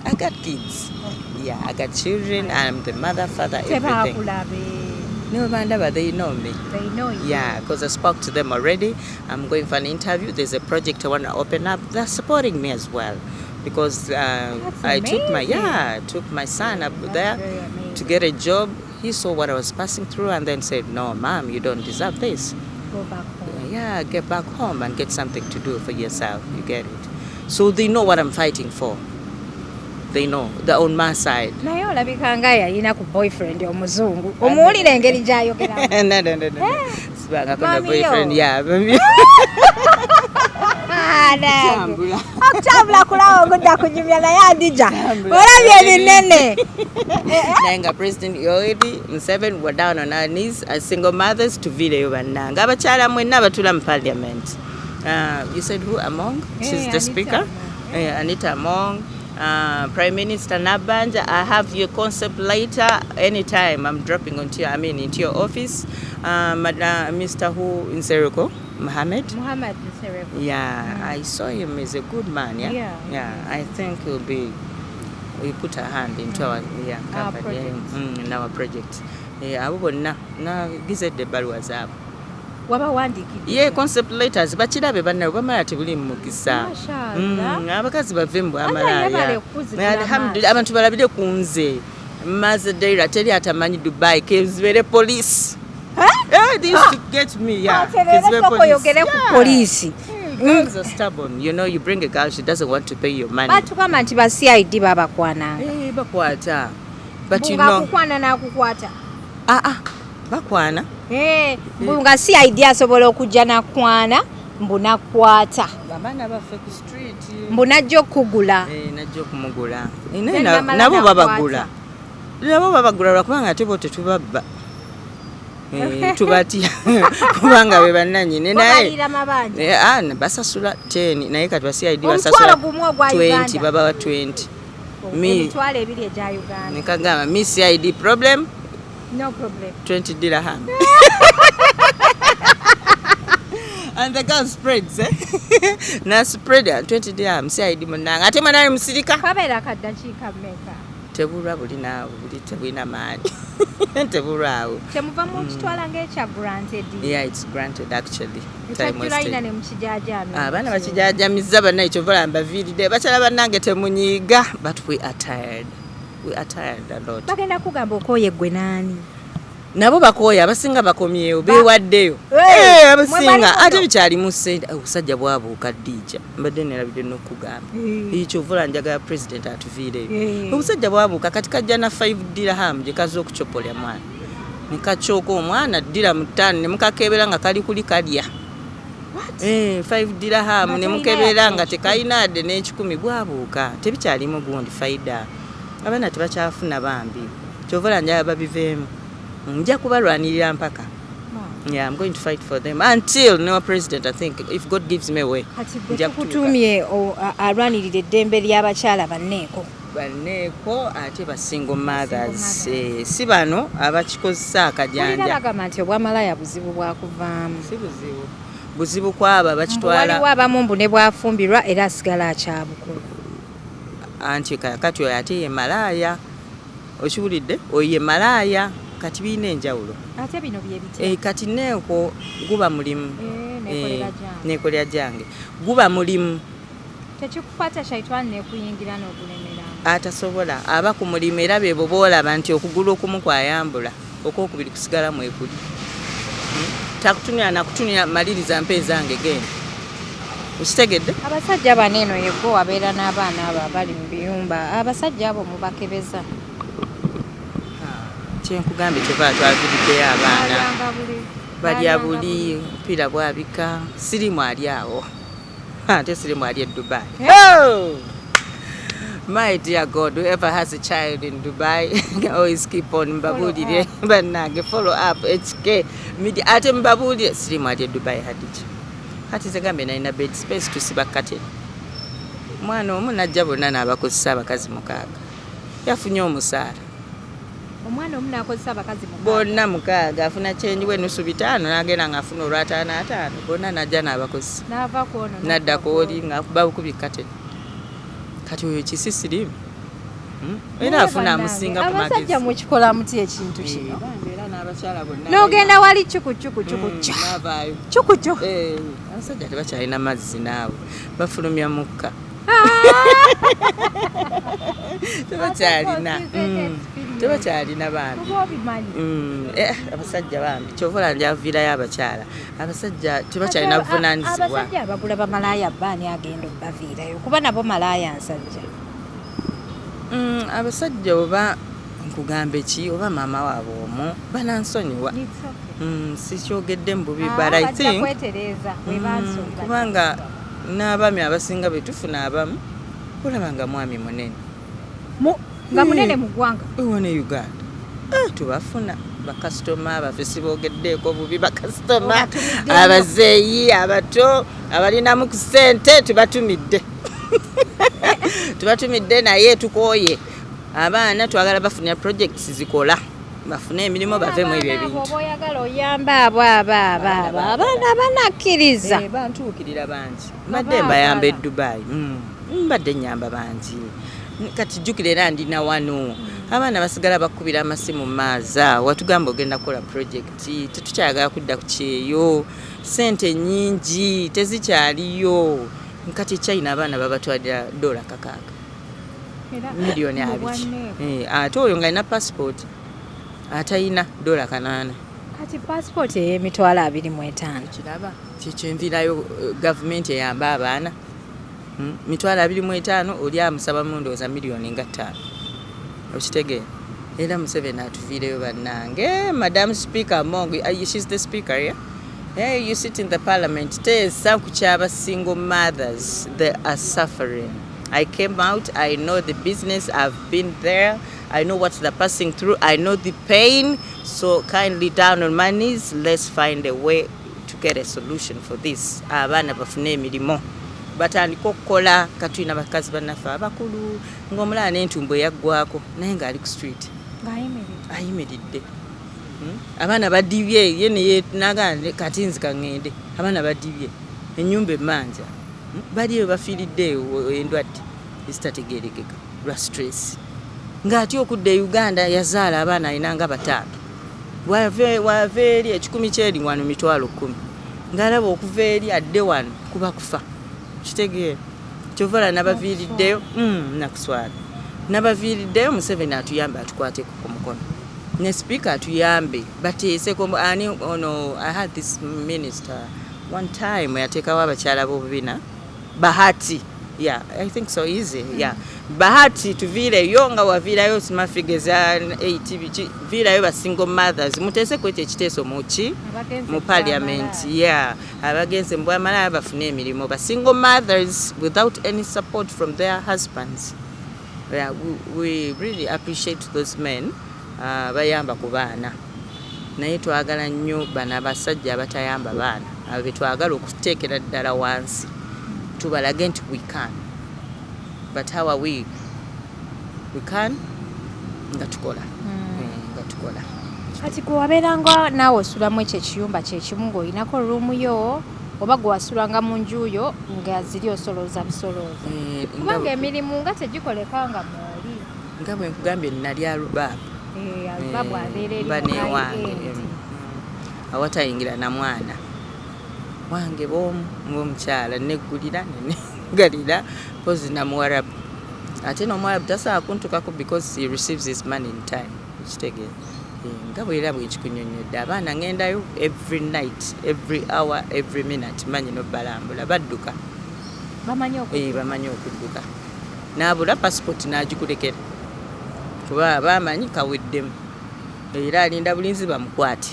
I got kids. Yeah, I got children. I'm the mother, father, everything. No, but they know me. They know you. Yeah, because I spoke to them already. I'm going for an interview. There's a project I want to open up. They're supporting me as well. Because I took my son up there to get a job. He saw what I was passing through and then said, no, Mom, you don't deserve this. Go back home. Yeah, get back home and get something to do for yourself. You get it. So they know what I'm fighting for. They know. They're on my side. Naye olabika nga yalina ku boyfriend omuzungu. Omuwulira engeri gy'ayogera. No. Sibanga kuna boyfriend. Yeah. Okutambula kulawo ogudda kunyumya naye Adija olabye ebinene. Nenga President Yoweri Museveni were down on our knees as single mothers to video bannanga abakyala mwenna abatula mu parliament. You said who among? She's the speaker. Anita Among. Prime Minister Nabanja, I have your concept later. Anytime I'm dropping into your office. Mr. Who in Seriko? Mohammed Seriko. Yeah, I saw him as a good man. Yeah. I think we put a hand into our company, in our project. Yeah, na gizedde ebbaluwa zaabwe. Waba wandikidde. Yeah, concept letters bakirabe bannawe bamala tebuli mu mukisa. Abakazi bave mu amalaya. Alhamdulillah abantu balabire ku nze. Maze Deira teri atamanyi Dubai kezibere police. They used to get me, police. Girls are stubborn. You know, you bring a girl, she doesn't want to pay your money. Batukama nti ba CID babakwana. Bakwata. But you know. Bakwana na kukwata. Bakwana. Bunga CID asobola okujja nakwana mbuna kwata. Abana bafe ku street. Mbuna jjo kugula. Najjo kumugula. Nabo babagula. Nabo babagula kubanga ate bo tetubabba. tubatya kubanga be bannannyini naye basasula 10 naye kati ba CID basasula 20 babawa 20 emitwalo ebiri egya Uganda nikagamba mi CID problem no problem 20 dirham and the girl spreads na spread 20 dirham CID munanga ate mwana musirika kabera kaddakiika mmeka tebulwa buli naawe buli tebulina maani tebulwawo temuva mu kitwala ng'ekya granted yeah it's granted actually time ne mukijajami abaana bakijajamizza bannayikyo balamba viiride bakyala bannange temunyiiga but we are tired a lot bagenda kugamba okooye gwe naani nabo bakooya abasinga bakomyewo beewaddeyo abasinga ate bikyalimu ssente obusajja bwabuuka ddijja mbadde nerabidde n'okugamba ekyo vula njagala president atuviireyo obusajja bwabuuka kati kajja na 5 dirham gye kaza okucopolya mwana nekacooka omwana ddira mu ttaano ne mukakebera nga kali kuli kalya 5 dirham ne mukebera nga tekalina adde n'ekikumi bwabuuka tebikyalimu gundi faida abaana tebakyafuna bambi kyovula njagala babiveemu nja kubalwanirira mpaka yeah I'm going to fight for them until no president I think if God gives me a way nja kutumye alwanirira eddembe ly'abakyala banneeko ate basingle mothers si bano abakikozesa akajanja agamba nti obwamalaya buzibu bwakuvaamu si buzibu kwaba bakitwala waliwo abamu mbu ne bwafumbirwa era asigala akyabukulu anti kati oyo ate ye malaaya okiwulidde oyo ye malaaya kati biina enjawulo ate bino bye kati neeko guba mulimu neekolera jange guba mulimu tekikukwata shaitani nekuyingira n'okulemera atasobola aba ku mulimu era beebo boolaba nti okugulu okumu kwayambula okwokubiri kusigala mwekuli takutunira nakutunira maliriza mpe zange genda ukitegedde abasajja baneeno yeggo wabeera n'abaana abo abali mu biyumba abasajja abo mubakebeza kyenkugambye kyova twaviriddeyo abaana balya buli mpira bwabika sirimu ali awo ate sirimu ali e Dubai my dear God whoever has a child in Dubai always keep on mbabulire bannange follow up HK media ate mbabulire sirimu ali e Dubai Hadija kati zegambe nalina bed space tusiba kateni mwana omu najja bonna n'abakozesa abakazi 6 yafunye omusaala omwana omu n'akozesa abakazi bonna 6 afuna kyenji wenusu 5 n'agenda ng'afuna olw'5 bonna najja n'abakozesa n'addako oli ng'akuba bukubi kateni kati oyo kisisirimu era afuna amusinga ku magezi abasajja mukikola muti ekintu kino era n'abakyala bonna n'ogenda wali cukucuku n'avaayo cukucu abasajja tebakyalina mazzi naawe bafulumya mukka tebakyalina bambi abasajja bambi kyovola njaviirayo abakyala abasajja tebakyalina buvunaanyizibwa abasajja abagula bamalaaya baani agenda obaviirayo kuba nabo malaaya nsajja abasajja oba nkugamba eki oba maama waabwe omu banansonyiwa sikyogedde mu bubi but I think kubanga n'abaami abasinga betufuna abamu olaba nga mwami munene nga munene mu ggwanga ewone Uganda tubafuna bakasitoma baffe siboogeddeeko bubi bakasitoma abazeeyi abato abalinamu ku ssente tubatumidde tubatumidde naye tukooye abaana twagala bafunira projects zikola bafune emirimu bavemu ebyo ebintu oba oyagala oyamba abo abaana banakkiriza bantuukirira bangi mbadde mbayamba e Dubai mbadde nyamba bangi kati jjukira era ndina wano abaana basigala bakubira amasimu maaza watugamba ogenda kukola project tetukyayagala kudda ku kyeyo sente nyingi tezikyaliyo nkati China abaana babatwalira $6 miliyoni 2 ate oyo ng'alina passport atayina $8 kati passport ey'emitwalo 25 kiraba kyekyenvirayo gavumenti eyamba abaana mitwalo 25 oli amusaba mundooza miliyoni nga 5 okitegeera era Museveni atuviireyo bannange Madam Speaker Mongo she's the speaker yeah? Hey, you sit in the parliament teesa ku kyaba single mothers they are suffering I came out, I know the business, I've been there, I know what they're passing through, I know the pain, so kindly down on my knees, let's find a way to get a solution for this. Abaana bafune emirimu batandika okukola katulina bakazi bannaffe abakulu ng'omulala n'entumbo eyaggwako naye ng'ali ku street ayimiridde. Abaana badibye ye ne nagande kati nzika ngende abaana badibye ennyumba emmanja bali bafiiridde endwadde ezitategeerekeka lwa stress ng'atya okudda e Uganda yazaala abaana alina nga 5 wava eri 10 kyeri wano 10,000 ng'alaba okuva eri adde wano kuba kufa kitegeera kyovala nabaviiriddeyo nakuswala nabaviiriddeyo Museveni atuyambe atukwateko ku mukono ne speaker atuyambe bateeseko ani ono. I had this minister one time yateekawo abakyala b'obubina Bahati. Yeah, I think so easy. Yeah. Bahati tuviireyo nga waviirayo simafigeza 8 viirayo ba single mothers mutese kwete ekiteeso muki mu parliament. Yeah, abagenze mbwamala bafune emirimu ba single mothers without any support from their husbands. Yeah, we really appreciate those men bayamba ku baana naye twagala nnyo bano abasajja abatayamba baana abo twagala okuteekera ddala wansi tubalage nti we can, but how are we can nga tukola nga tukola. Kati gwe wabeeranga naawe osulamu ekyo ekiyumba kyekimu ng'olinako ruumu yo oba gwe wasulanga mu nju yo nga ziri osolooza busolooza kubanga emirimu nga tegikolekanga mwoli nga bwe nkugambye nali alubaabu alubaabu abeera banewange awatayingira na mwana wange b'omukyala neggulira nenegalira pozi na Muwarabu ate n'Omuwarabu tasobola kuntukako because he receives his money in time kitegeera nga bwera bwekikunyonyodde abaana ngendayo every night every hour every minute manyi n'obbalambula badduka bamanyi okudduka n'abula passport n'agikulekera kuba bamanyi kaweddemu era alinda bulinzi bamukwate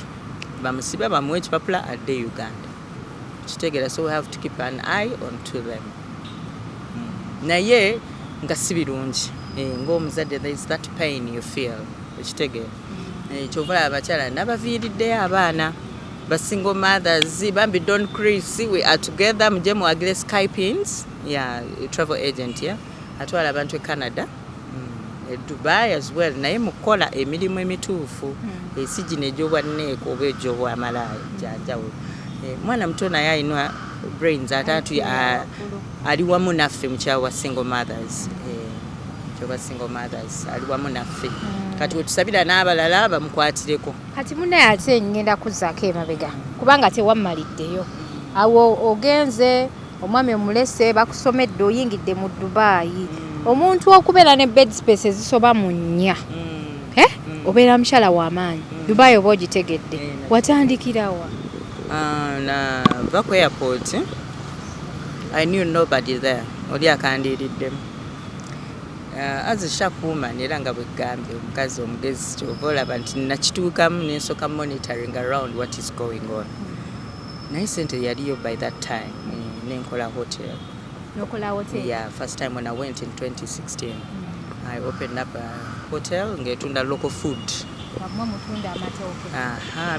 bamusibe bamuwe ekipapula adde Uganda kitegeera. So we have to keep an eye on to them naye nga si birungi ng'omuzadde there is that pain you feel kitegeera. Kyovala abakyala nabaviiriddeyo abaana ba single mothers bambi Don Chris we are together muje muwagire Skypins travel agent atwala abantu e Canada Dubai as well naye mukola emirimu emituufu si gino egy'obwanneeko oba egy'obwamalaaya janjawulo. Mwana muto naye alina brains atatu ali wamu naffe mukyawo wa single mothers single mothers ali wamu naffe kati wetusabira n'abalala bamukwatireko. Kati munaye ate ngenda kuzzaako emabega kubanga tewammaliddeyo awo ogenze omwami omulese bakusomedde oyingidde mu Dubai omuntu okubeera ne bed space ezisoba mu 4 obeera mukyala w'amaanyi Dubai oba ogitegedde watandikirawa? Nava ku airport I knew nobody there oli akandiiriddemu as a sharp woman era nga bwegambye omukazi omugezi kyova olaba nti nakituukamu nensooka monitoring around what is going on naye sente yaliyo by that time nenkola hotel. Yeah, first time when I went in 2016 I opened up a hotel ngetunda local food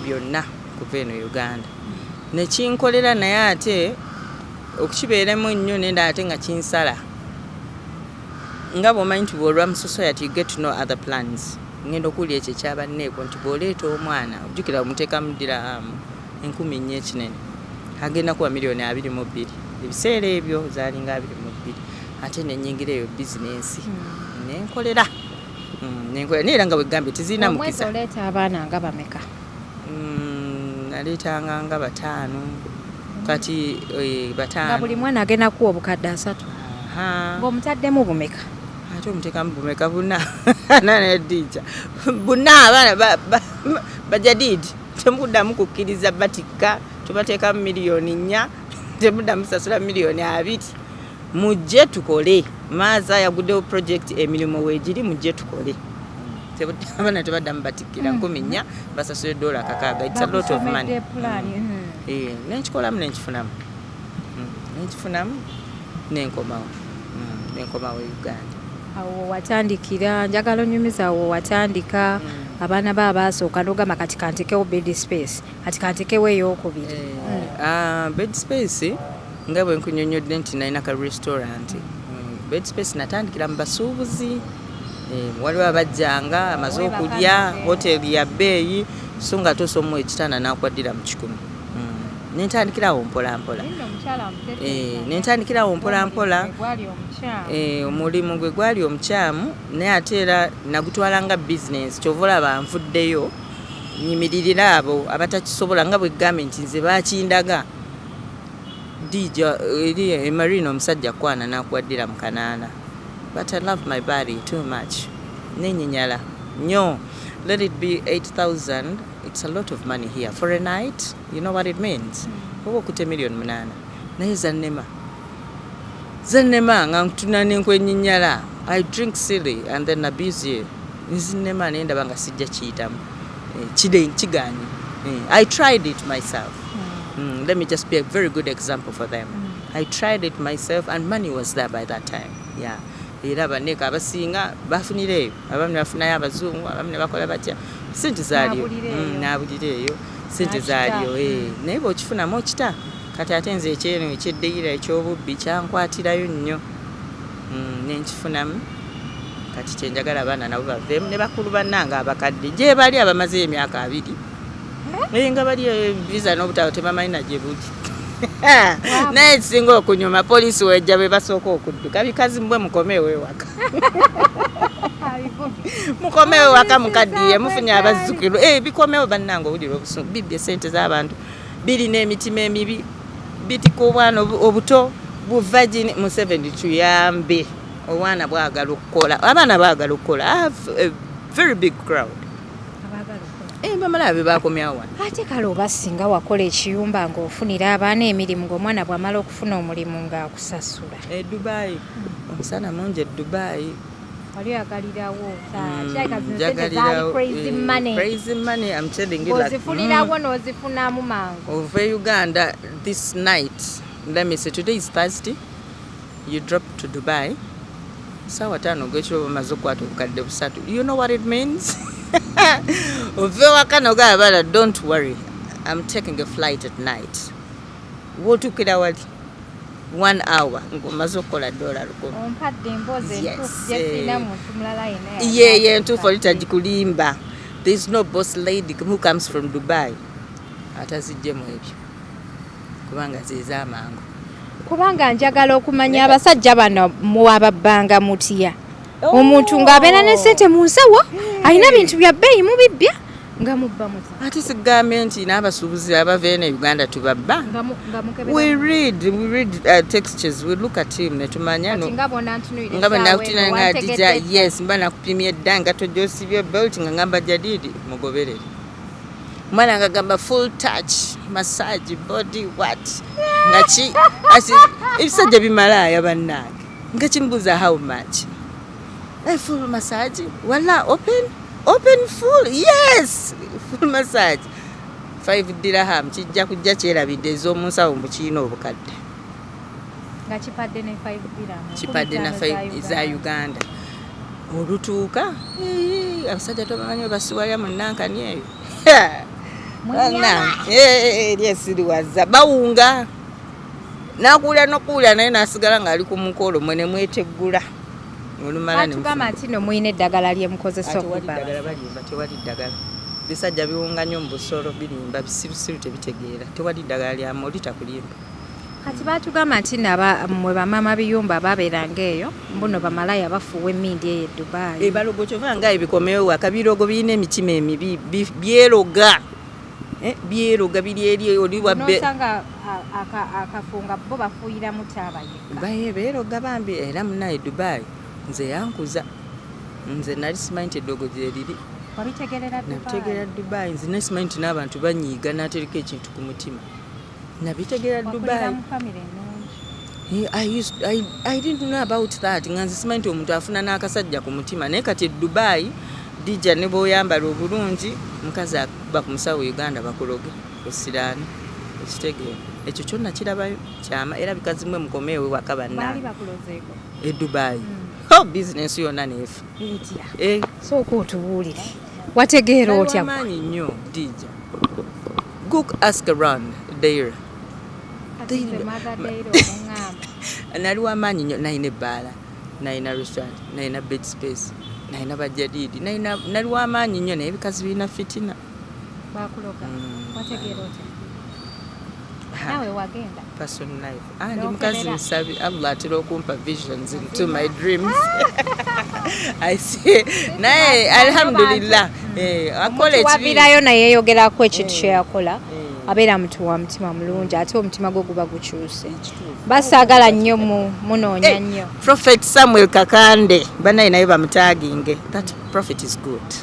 byonna kuva eno Uganda nekinkolera naye ate okukibeeremu nnyo nenda ate nga kinsala nga bw'omanyi nti bw'olwa mu society you get to know other plans ngenda okuwulira ekyo ekyabanneeko nti bw'oleeta omwana ojjukira omuteeka mu dirhamu 10,000 ekinene agenda kuba $22,000 ebiseera ebyo zaalinga 22 ate nenyingira eyo bizinensi nenkolera neera nga bwegambye tizirina mukisa. Oleeta abaana nga bameka? Naleetanga nga 5 kati 5 nga buli mwana agenda kuwa obukadde 3 ng'omutaddemu bumeka? Ate omuteekamu bumeka buna nanedija buna abaana bajadidi temuddamu kukkiriza batikka tubateekamu $4,000,000 temuddamu sasula $2,000,000 mujje tukole maaza yaguddewo project emirimu weegiri mujje tukole abaana tebaddamu batikkira 10,000 basasula $6 it's a lot of money. Nenkikolamu nenkifunamu nenkomawo nenkomawo Uganda. Awo watandikira njagala onyumiza awo watandika abaana baasooka n'ogamba kati kantekewo bed space kati kantekewo ey'okubiri. Bed space nga bwe nkunyonyodde nti nalina ka restaurant. Bed space natandikira mu basuubuzi. Waliwo abajjanga amaze okulya hoteli ya bbeeyi so nga tosomu ekitanda n'akwaddira mu 10. Nentandikirawo mpolampola. Nentandikirawo mpolampola. Omulimu gwe gwali omukyamu naye ate era nagutwala nga business kyova olaba nvuddeyo nyimiririra abo abatakisobola nga bwe gavumenti nze bakindaga DJ eri Marino omusajja kwana n'akwaddira mu Kanaana. But I love my body too much. Nenyinyala nnyo. Let it be 8,000. It's a lot of money here for a night. You know what it means? Oba okute $8,000,000. Naye zannema nga ntuna nenkwenyinyala. I drink silly and then abuse you. Nzinnema nenda banga sijja kiyitamu. Kiganyi. I tried it myself. Let me just be a very good example for them. I tried it myself and money was there by that time. Yeah. Era baneka abasinga bafunireyo abamu bafunayo abazungu abamu ne bakola batya sente zaaliyo n'abulireyo sente zaaliyo naye bw'okifunamu okita kati ate nze ekyeno ekyeddeira eky'obubbi kyankwatirayo nnyo nenkifunamu kati kyenjagala abaana nabo baveemu ne bakulu bannanga abakadde gye bali abamazeyo emyaka 2 nga bali visa n'obutawo tebamalina gye buli naye kisinga okunyuma poliisi wejja bwe basooka okudduka bikazi mbwe mukomeewo ewaka mukomeewo ewaka mukaddiye mufunye abazzukulu bikomeewo bannanga owulira obusungu bibbye sente z'abantu birina emitima emibi bitika obwana obuto buvagini Museveni tuyambe obwana bwagala okukola abaana baagala okukola. I have a very big crowd. Bamala be bakomyawo ate kale oba singa wakola ekiyumba ng'ofunira abaana emirimu ng'omwana bw'amala okufuna omulimu ng'akusasula. Dubai omusana mungi Dubai wali agalirawo crazy money. I'm telling you that ozifunirawo n'ozifunamu mangu. Over Uganda this night, let me say today is Thursday, you drop to Dubai sawa 5 gwekiro bamaze okukwata obukadde 3. You know what it means? Don't worry, I'm taking a flight at night. Wotukira wali 1 hour ngomaze okukola $10. Ompadde emboozi jesina muntu mulala ina. Yeah, ntuufu litagikulimba. There's no boss lady who comes from Dubai atazijjemu ebyo kubanga zezaamangu. Kubanga njagala okumanya abasajja bano muwababbanga mutya. Omuntu ng'abeera ne ssente mu nsawo alina bintu bya bbeeyi mubibbya nga mubba mutya. Ate sigambye nti n'abasuubuzi abaveena Uganda tubabba. We read textures, we look at him ne tumanya no. Nga bonna nga dija yes mba nakupimye eddanga tojosibye belt nga ngamba jadidi mugoberere. Mwana ngagamba full touch, massage, body what. Ngachi ebisajja bimalaya bannange. Ngakimbuza how much? A full massage? Wala open full. Yes, full massage. 5 dirham kijja kujja kyerabidde ez'omunsawo mbukiina obukadde. Nga kipadde ne 5 dirham. Kipadde na 5 za Uganda. Olutuuka abasajja tobamanyi basiwalya mu Nankani eyo. Lyesiriwaza bawunga nakuula nokuula naye nasigala ng'ali ku mukolo mwe ne mweteggula. Atugamba nti no muyina eddagala lyemukozesa okuba. Tewali ddagala. Bisajja biwunga nnyo mu busolo birimba bisirusiru tebitegeera. Tewali ddagala lyamu litakulimba. Kati batugamba nti mwe bamama biyumba babeeranga eyo mbuno bamalaya bafuuwa emmindi eyo e Dubai. Balogo kyova nga ebikomewo waka birogo birina emitima emibi byeroga. Byeroga biri eri oli wabbe. Nosanga akafunga bo bafuuyira mutabaye. Beeroga bambi era munaye Dubai. Nze yankuza. Nze nali simanyi eddogo gye liri. Wabitegerera Dubai? Nabitegerera Dubai. Nze nali simanyi n'abantu banyiiga n'atereka ekintu ku mutima. Nabitegerera Dubai. I didn't know about that. Nga nze simanyi nti omuntu afuna n'akasajja ku mutima. Naye kati Dubai dija ne bw'oyambala obulungi mukazi akuba ku musawo Uganda bakuloge osiraani ekitegeera. ekyo kyonna kirabayo kyama era bikazimwe mukomeewe waka baali bannange bakulozeeko e Dubai bizinensi yonna neefa sooka otubuulire wategeera otya amaanyi nnyo dija go ask around there nali wamaanyi nnyo nalina ebbaala nalina restaurant nalina bed space nalina bajadidi nali wamaanyi nnyo naye bikazi birina fitina bakuloga wategeera otya nawe wagenda person life ndi mukazi musabi Allah atera okumpa visions into my dreams I see naye alhamdulillah akola wabirayo naye yogerako ekintu kye yakola abeera muntu wa mutima mulungi ate omutima gwe guba gukyuse basaagala nnyo munoonya nnyo Prophet Samuel Kakande banaye naye bamutaginge that prophet is good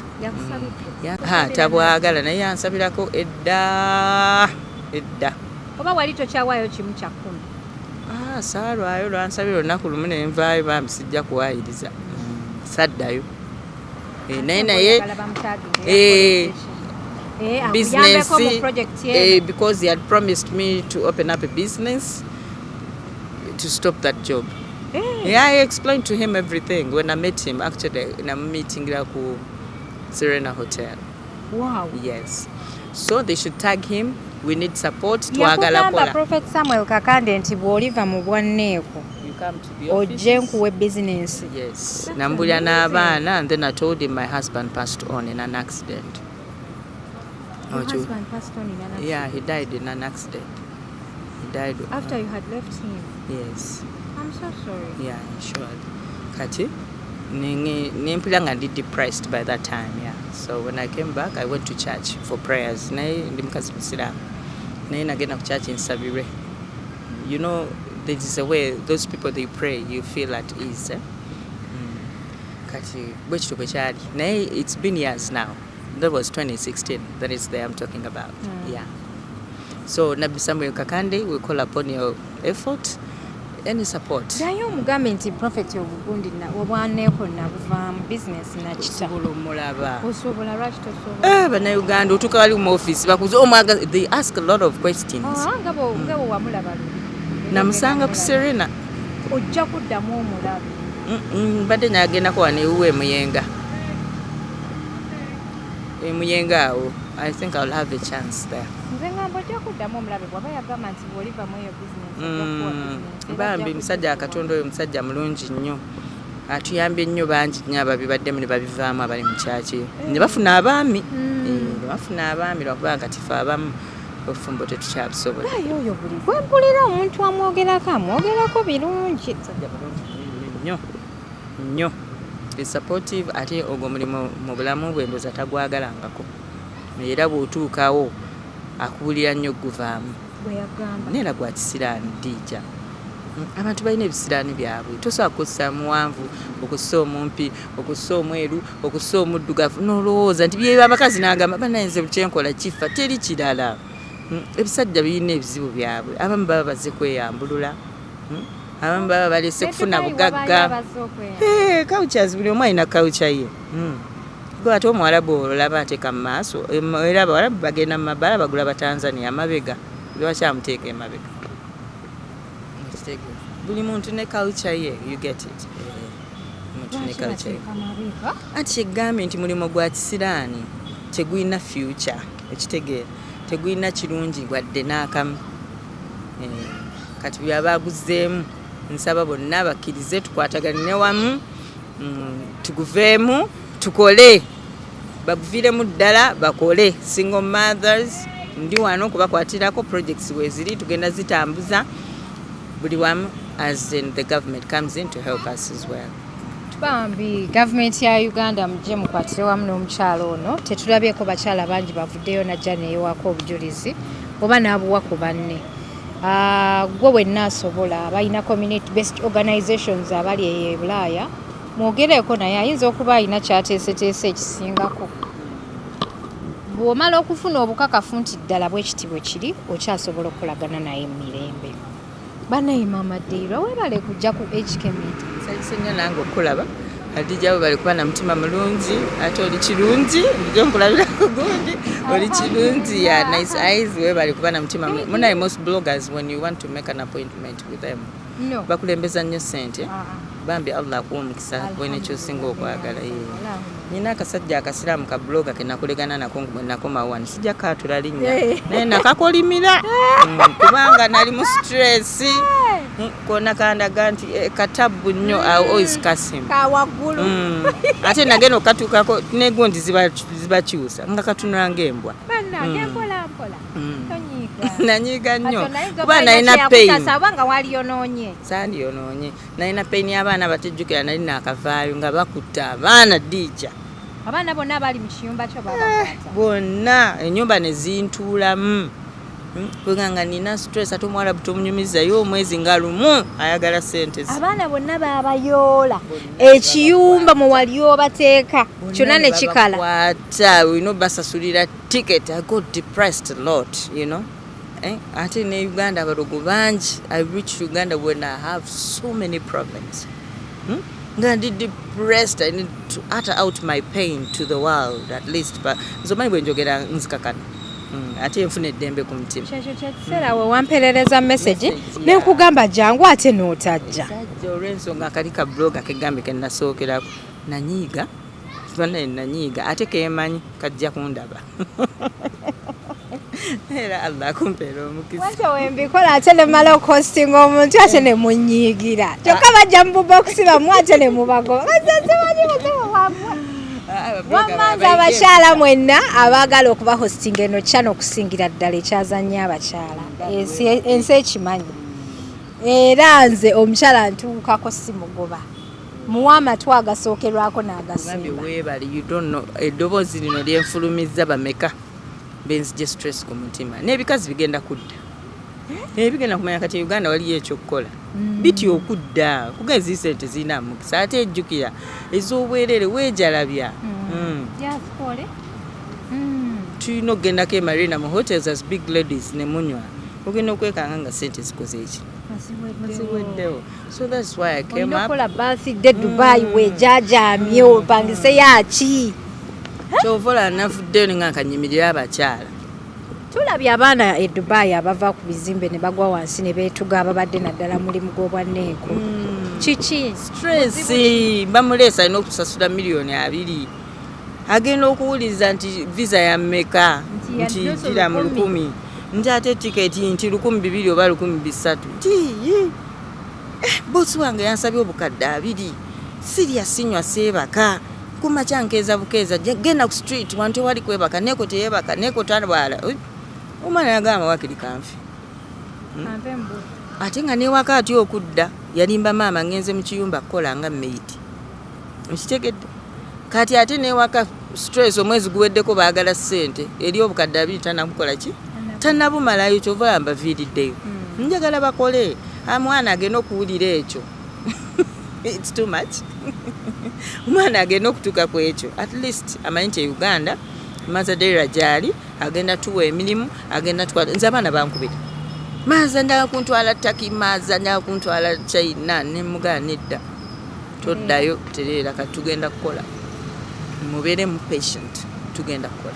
tabwagala naye yansabirako edda oba wali tokyawaayo kimu kya kkumi saalwayo lwansabira olunaku lumu ne nvaayo bambi sijja kuwaayiriza saddayo naye business because he had promised me to open up a business to stop that job. I explained to him everything when I met him actually in a meeting at Serena Hotel. Wow. Yes. So they should tag him. We need support to Yakugamba Prophet Samuel Kakande nti bw'oliva mu bwanneeko ojje nkuwe business. Yes. Nambulya n'abaana and then I told him my husband passed on in an accident. Your husband passed on in an accident? Yeah, he died in an accident. He died after you had left him? Yes. I'm so sorry. Yeah, sure. Kati nimpula nga ndi depressed by that time, yeah. So when I came back I went to church for prayers. Naye ndi mukazi musiraamu. Naye nagenda ku church nsabire. You know, there is a way those people they pray you feel at ease. Kati bwe kityo bwe kyali. Naye it's been years now. That was 2016. That is the I'm talking about. Yeah. So Nabi Samuel Kakande, we call upon your effort. Any support. Dayo mugambe nti prophet obugundi na obwanneeko nabuvaamu business nakita. Osobola lwaki tosobola? Bannayuganda otuuka wali mu office bakuze omwaga they ask a lot of questions. Ngabo wamulaba. Namusanga ku Serena. Ojja kuddamu omulabe. Badde nyagendako wano ewuwe Muyenga. Muyenga awo. I think I'll have a chance there. Bambi musajja akatonda oyo musajja mulungi nnyo. Atuyambye nnyo bangi nnyo ababibaddemu ne babivaamu abali mu kyaki. Ne bafuna abaami. Ne bafuna abaami lwakuba kati ffe abamu obufumbo tetukyabusobola. Oyo buli gwempulira omuntu amwogerako birungi. Musajja mulungi nnyo. Nnyo. Be supportive ate ogwo mulimu mu bulamu bwe ndoza tagwagalangako. Era bw'otuukawo akuwulira nnyo guvaamu. Neera gwa kisiraani Dija. Abantu balina ebisiraani byabwe. Tosobola kukosa muwanvu, okussa omumpi, okussa omweru, okussa omuddugavu n'olowooza nti bye abakazi n'agamba bannanze bukyenkola kifa teri kirala. Ebisajja birina ebizibu byabwe. Abamu baba bazze kweyambulula. Abamu baba balese kufuna bugagga. Cultures buli omu alina culture ye. Ate omuwalabu olaba ateeka mu maaso era abawalabu bagenda mu mabbala bagula Batanzania amabega lwakyamuteeka emabega. Buli muntu ne culture ye, you get it. Muntu ne culture ye. Ati egambe nti mulimo gwa kisiraani tegulina future ekitegeera tegulina kirungi wadde n'akamu. Kati byabaguzzeemu nsaba bonna bakkirize tukwataganire wamu tuguveemu tukole baguviremu ddala bakole single mothers ndi wano kubakwatirako projects weziri tugenda zitambuza buli wamu as in the government comes in to help us as well. Bambi government ya Uganda muje mukwatire wamu n'omukyalo ono tetulabyeko bakyala bangi bavuddeyo najja neewako obujulizi oba n'abuwako banne. Gwe wenna asobola balina community based organizations abali e Bulaaya mwogereko naye ayinza okuba alina kyateeseteese ekisingako. Bw'omala okufuna obukakafu nti ddala bw'ekitibwe kiri okyasobola okukolagana naye mu mirembe. Bannaye Mama Deira weebale kujja ku HK Media. Nsanyuse nnyo nange okulaba Hadija we balikuba na mutima mulungi ate oli kirungi byo nkulabira ku gundi oli kirungi ya nice eyes we balikuba na mutima mulungi. Most bloggers when you want to make an appointment with them bakulembeza nnyo sente bambi Allah akuwumukisa bwene kyosinga okwagala nina akasajja akasiraamu ka blogger ke nakulegana nako nakoma wani sijja kaatula linnya naye nakakolimira kubanga nali mu stress kona kandaga nti katabu nnyo always Kasim kawaggulu ate nagenda okatukako negundi zibakyusa nga katunula ng'embwa mpola nanyiga nnyo kuba nalina pain nga waliyonoonye sandiyonoonye nalina pain y'abaana batejjukira nali naakavaayo nga bakutta abaana dija abaana bonna bali mu kiyumba kyo babakwata bonna ennyumba ne zintuulamu kubanga nina stress ate omuwala butomunyumiza yo omwezi nga lumu ayagala sente abaana bonna babayoola ekiyumba mu wali obateeka kyonna ne kikala kwata we know basasulira ticket. I got depressed a lot, you know. Ate ne Uganda abarogo bangi. I reached Uganda when I have so many problems. Nga ndi depressed. I need to utter out my pain to the world at least. But nzomani bwenjogera nzikakana. Ate nfune eddembe ku mutima. Sera we wamperereza message nenkugamba jangu ate n'otajja. Olw'ensonga akali ka blog akegambe ke nasookerako nanyiiga bana nanyiiga ate kemanyi kajja kundaba. Era Allah kumpera omukisa. Wacha wembikola ate ne malo costing omuntu ate ne munyiigira. Kyokka bajja mu box bamu ate ne mubago. Wamanza abakyala mwenna abaagala okuba hosting eno channel okusingira ddala ekyazannya abakyala ensi ekimanyi era nze omukyala ntuukako simugoba muwa amatw agasookerwako n'agasimba weebali you don't know eddoboozi lino lyenfulumiza bameka benzije stress ku mutima n'ebikazi bigenda kudda bigenda kumanya kati Uganda waliyo ekyokukola biti okudda kugezi sente zina mukisa ate ejjukira ez'obwerere weejalabya tulina okugendako emarina mu hotels as big ladies ne munywa ogenda okwekanga nga sente zikoze eki ziweddewo. So that's why I came up. Okola birthday Dubai weejajaamye opangise yaki kyovola navuddeyo nga nkanyimirira abakyala. Tulabye abaana e Dubai abava ku bizimbe ne bagwa wansi ne beetuga ababadde naddala mulimu gw'obwanneeko. Kiki stress bamuleesa alina okusasula $2,000,000 agenda okuwuliza nti visa ya mmeka nti gira mu 1,000 nti ate tiketi nti 2,200 oba 3,300 nti bosi wange yansabye obukadde 2 siriya sinywa seebaka kumakya nkeeza bukeeza genda ku street wantu wali kwebaka neko teyebaka neko talwala omwana yagamba wakiri kanfi ate nga newaka ati okudda yalimba maama ngenze mu kiyumba kukola nga maid okitegedde kati ate newaka stress omwezi guweddeko baagala sente eri obukadde 2 tanakukola ki tanabumalayo kyovola mbaviiriddeyo njagala bakole amwana agenda okuwulira ekyo it's too much omwana agenda okutuuka ku ekyo at least amanyi nti Uganda mazadera gyali agenda tuwa emirimu agenda twala nze abaana bankubira maza njagala kuntwala Turkey maza njagala kuntwala China ne mugala nedda toddayo tereera kati tugenda kukola mubeere mu patient tugenda kukola.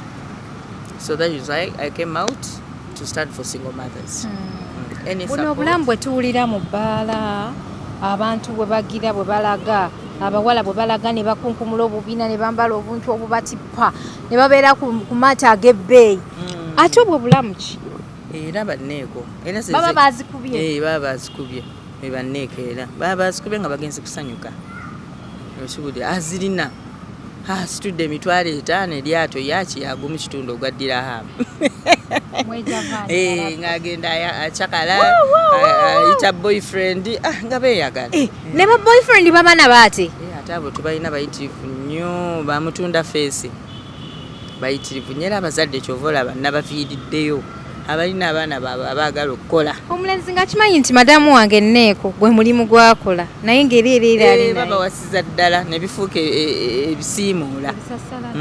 So that is why I came out to stand for single mothers. Buno obulamu bwe tuwulira mu bbaala abantu bwe bagira bwe balaga abawala bwe balaga ne bakunkumula obubiina ne bambala obuntu obubatippa ne babeera ku mata ag'ebbeeyi ate obwo bulamu ki era banneeko baba bazikubye baba bazikubye be banneeko era baba bazikubye nga bagenze kusanyuka ekibuli azirina situdde emitwalo 5 eryato yaki yagumu kitundu ogwaddira hamu ng'agenda acakala ayita boyfriend nga beeyagala ne ba boyfriend babaana baate ate abo tubalina bayitirivu nnyo bamutunda feesi bayitirivu nnyo era abazadde kyovola banna bafiiriddeyo abalina abaana baabwe abaagala okukola. Omulenzi nga kimanyi nti madamu wange Nneeko gwe mulimu gwakola naye ngeri era ali baba wasiza ddala ne bifuuka ebisiimuula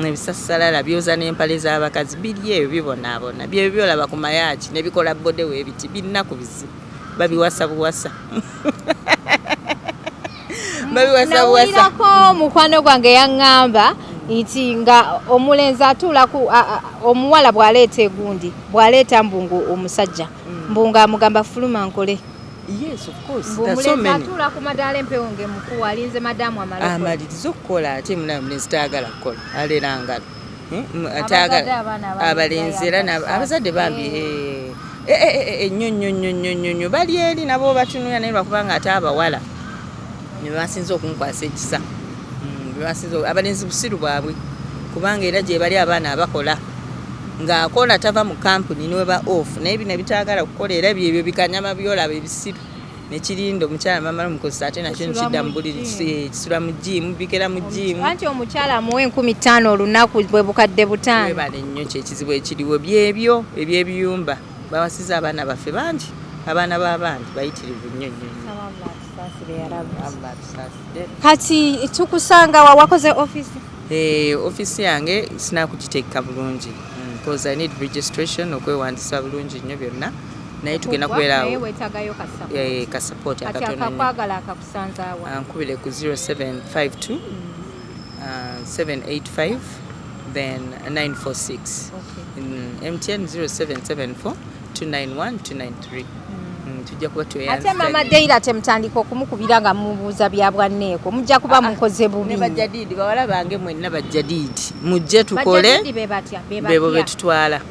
ebisassalala byoza n'empale z'abakazi biri eyo bibonaabona bye byolaba ku mayaaki ne bikola bodewo ebiti birina ku bizibu babiwasa buwasa nawulirako mukwano gwange yaŋŋamba nti nga omulenzi atuula ku omuwala bw'aleeta egundi bw'aleeta mbungu omusajja mbunga amugamba fuluma nkole. Yes, of course. There's so many. Atuula ku madaala empewo ng'emukulu alinze madamu amaliriza okukola ate munamulenzi taagala kukola aleera ngalo abalenzi era abazadde bambi ennyo bali eri nabo batunula naye lwakubanga ate abawala ne basinza okumukwasa ekisa abalenzi busiru bwabwe kubanga era gye bali abaana abakola ng'akola tava mu kampuni niwe ba off naye bino bitaagala kukola era byebyo bikanyama byolaba ebisiru nekirindo omukyala mamala omukozesa ate nakyo nikidda mu buli kisula mu jimu bikera mu jimu anti omukyala muwe 15 olunaku bwe bukadde butaano webale nnyo kyekizibu ekiriwo byebyo ebyebiyumba bawasiza abaana baffe bangi abaana b'abandi bayitirivu nnyo kati tukusanga wakoze office office yange sinakugiteeka bulungi because I need registration okwewandiisa bulungi nnyo byonna naye tugenda kubeerawo ka support ankubire ku 0752 785 then 946 MTN 0774 291 293 tujja kuba ate mama Deira temutandika okumukubira nga mubuuza bya bwanneeko mujja kuba mukoze bubi ne bajadidi bawala bange mwenna bajadidi mujje tukole bebo betutwala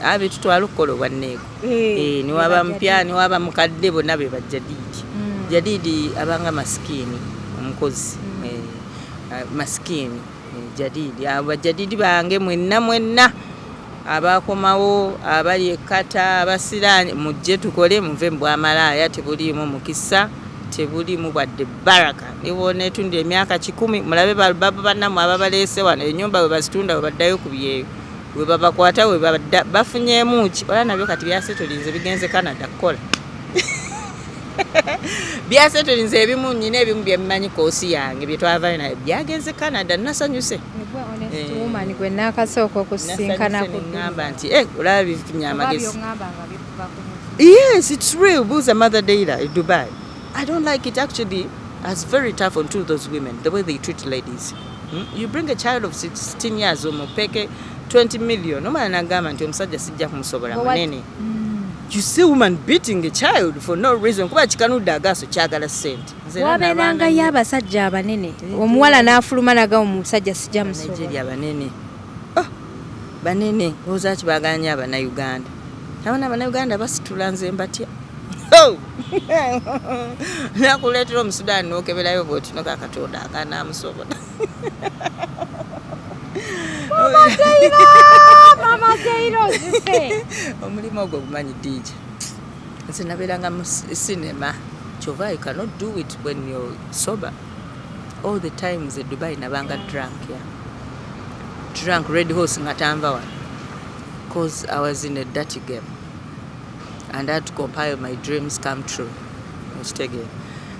abetutwala okukola obwanneeko niwaba mpya niwaba mukadde bonna be bajadidi jadidi abanga maskini omukozi maskini jadidi abajadidi bange mwenna abakomawo abali ekata abasirani mujje tukole muve mbwamalaaya tebuliimu mukisa tebuliimu bwadde baraka niwone tundi emyaka 10 mulabe baba bannamu ababaleese wano ennyumba we bazitunda we baddayo ku byeyo we babakwata we bafunyeemu ki ola nabyo kati byasetolinze bigenze Canada kukola byasetolinze ebimu nnyina ebimu byemmanyi koosi yange byetwavayo nayo byagenze Canada nasanyuse woman gwe nakasooka okusinkana kugamba nti olaba bifunya amagezi yes it's real buuza Mother Deira in Dubai I don't like it actually it's very tough on those women the way they treat ladies you bring a child of 16 years omupeke 20 million omwana nagamba nti omusajja sijja kumusobola munene you see woman beating a child for no reason kuba kikanudde agaso kyagala sente wabeeranga y'abasajja abanene omuwala n'afuluma naga omusajja sijja musobola Nigeria banene banene oza kibaganya Abannayuganda Abannayuganda basitula nze mbatya nakuleetera Omusudaani n'okeberayo bwoti nokakatonda akanamusobola Mama Deira ozise omulimu ogwo gumanyi DJ nze nabeeranga mu cinema kyova you cannot do it when you're sober all the times in Dubai nabanga drunk Red Horse ngatanva one cause I was in a dirty game and I had to compile my dreams come true okitege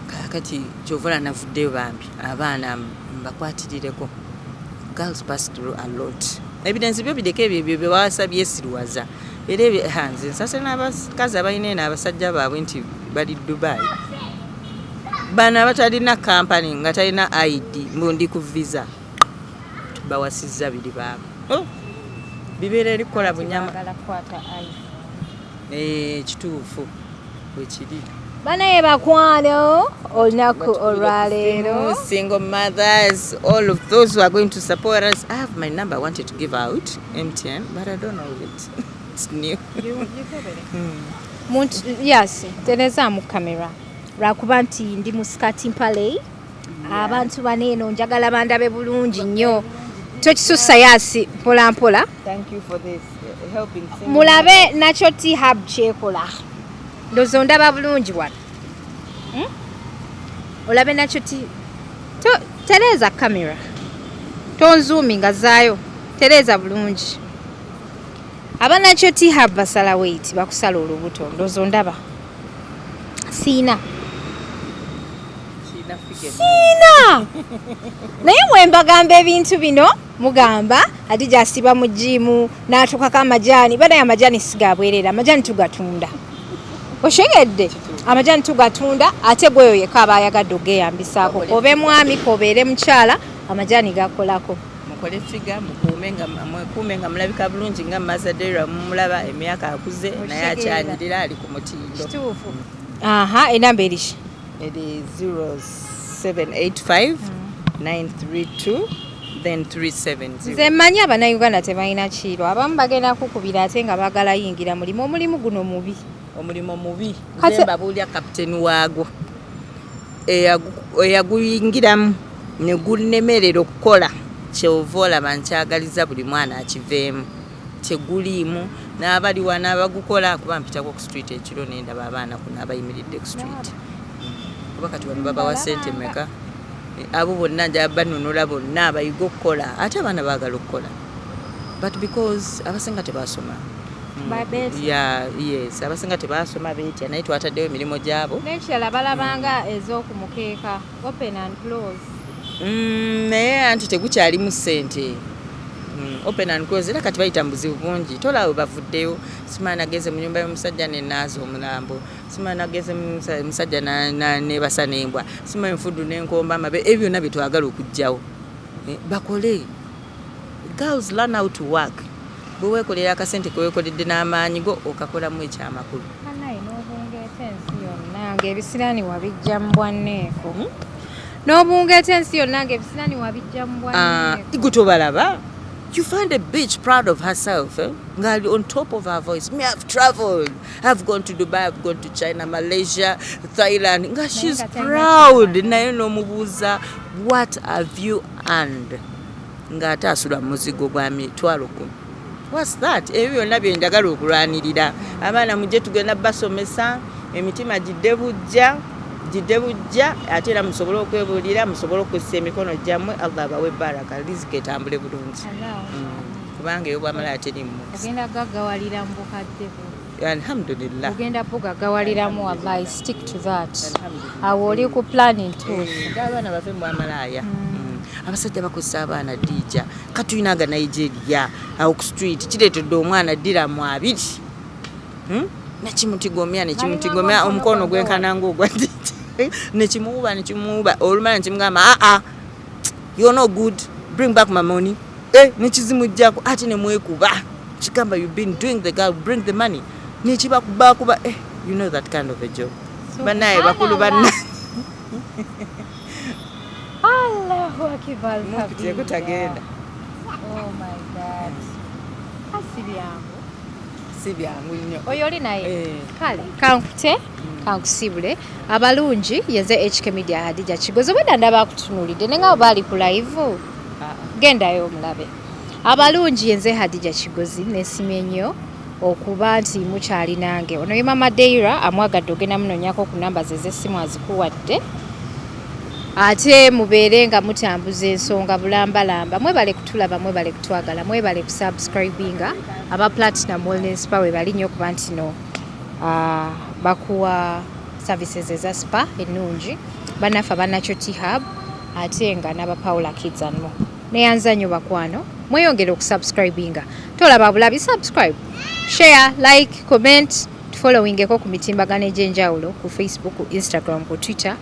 kakati kyova navuddeyo bambi abaana mbakwatireko girls pass through a lot evidence byo bideke ebyo bawasabye siruwaza era hanze nsase n'abakazi abalina n'abasajja baabwe nti bali Dubai bana batalina company nga talina ID mbundi ku visa bawasizza biri baabo bibeera erikola bunyama kituufu wekiri banaye bakwano olunaku olwaleero single mothers all of those who are going to support us I have my number I wanted to give out MTN but I don't know it it's new yes tereza mu camera lwakuba nti ndi mu skati mpale abantu baneeno njagala bandabe bulungi nnyo tokisussa yasi mpola mpola thank you for this helping mulabe nakyo T-Hub kyekola ndozo ndaba bulungi wano olabe nakyo tereza kamera tonzumi nga zaayo tereza bulungi abanakyo T-Hub basala weight bakusala olubuto ndozo ndaba siina naye mwembagamba ebintu bino mugamba Adija asiba mu jimu n'atukako amajaani banaye amajaani sigabwerera amajaani tugatunda oshegedde amajani tugatunda ate gweyo yeka abayagadde ogeyambisaako kobe mwami kobeere mukyala amajani gakolako mukole figa mukuume nga mulabika bulungi nga Mazadera mumulaba emyaka akuze naye akyanyirira ali ku mutindo kituufu aha enamba eriki eri 0785 932 then 370 nze mmanyi abannayuganda tebalina kiiro abamu bagenda kukubira ate nga baagala yingira omulimu guno mubi omulimu mubi nze mbabuulya kapiteni waagwo eyaguyingiramu ne gunemerera okukola kyova olaba nkyagaliza buli mwana akiveemu teguliimu n'abali wana abagukola kuba mpitako ku street ekiro nendaba abaana kuno abayimiridde ku street kuba kati wano babawa ssente meka abo bonna njaba banonola bonna abayiga okukola ate abaana baagala okukola but because abasinga tebasoma yes abasinga tebasoma beetya naye twataddewo emirimu gyabo n'ekirala balabanga ez'okumukeeka open and close naye anti tegukyalimu ssente open and close era kati bayita mu buzibu bungi tolaawe bavuddeyo simaana ageze mu nyumba y'omusajja nenaaza omulambo simaana ageze musajja nebasa n'embwa simaana enfudu n'enkomba amabe ebyo byonna bye twagala okugjawo bakole girls learn how to work bwe weekolera akasente keweekoledde n'amaanyi go okakolamu ekyamakulu anayi n'obungeeta ensi yonna ng'ebisiraani wabijja mu bwanneeko n'obungeeta ensi yonna ng'ebisiraani wabijja mu bwanneeko gwe tobalaba. You find a bitch proud of herself, on top of her voice. Me, I've traveled. I've gone to Dubai, I've gone to China, Malaysia, Thailand. She's proud. Naye no mubuuza, what have you earned? Ng'ate asula muzigo gwa mitwalo 10. What's that? Ebyo byonna bye njagala okulwanirira. Abaana mujje tugenda basomesa, emitima gidde bujja ate era musobole okwebuulira musobole okussa emikono gyammwe Allah abawe baraka riziki etambule bulungi kubanga eyo bwamala terimu ogenda gaggawalira mu bukadde bwo alhamdulillah ogenda bugaggawaliramu wallahi stick to that awo oli ku planning ntuufu abaana bave mu bwamalaaya abasajja bakozesa abaana dija katulina aga Nigeria awo ku street kireetedde omwana ddiramu 2 nekimutigomya omukono gwenkananga ogwa dija nekimuuba olumala nekimugamba you're no good, bring back my money nekizimujjako ate nemwekuba kigamba you've been doing the girl, bring the money nekibakubakuba you know that kind of a job banaye bakulu banna Allahu akbar kutagenda oh my god si byangu nnyo oyo oli naye kale kankusibule abalungi yenze HK Media Hadija Kigozi bwedda ndaba akutunuulidde nenga baali ku live gendayo omulabe abalungi yenze Hadija Kigozi nesimye nnyo okuba nti mukyali nange ono ye Mama Deira amwagadde ogenda munonyako ku namba ze z'essimu azikuwadde ate mubeere nga mutambuza ensonga bulambalamba mwebale kutulaba mwebale kutwagala mwebale kusubscribinga aba Platinum Wellness Spa we bali nnyo okuba nti no bakuwa services eza spa ennungi banafa banakyo T-Hub ate nga n'aba Paula Kids and More neyanza nnyo bakwano mweyongere okusubscribinga tolaba bulabi subscribe share like comment tufollowingeko ku mitimbagano egy'enjawulo ku Facebook ku Instagram ku Twitter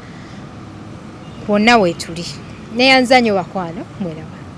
kwonna weetuli neyanza nnyo bakwano mwera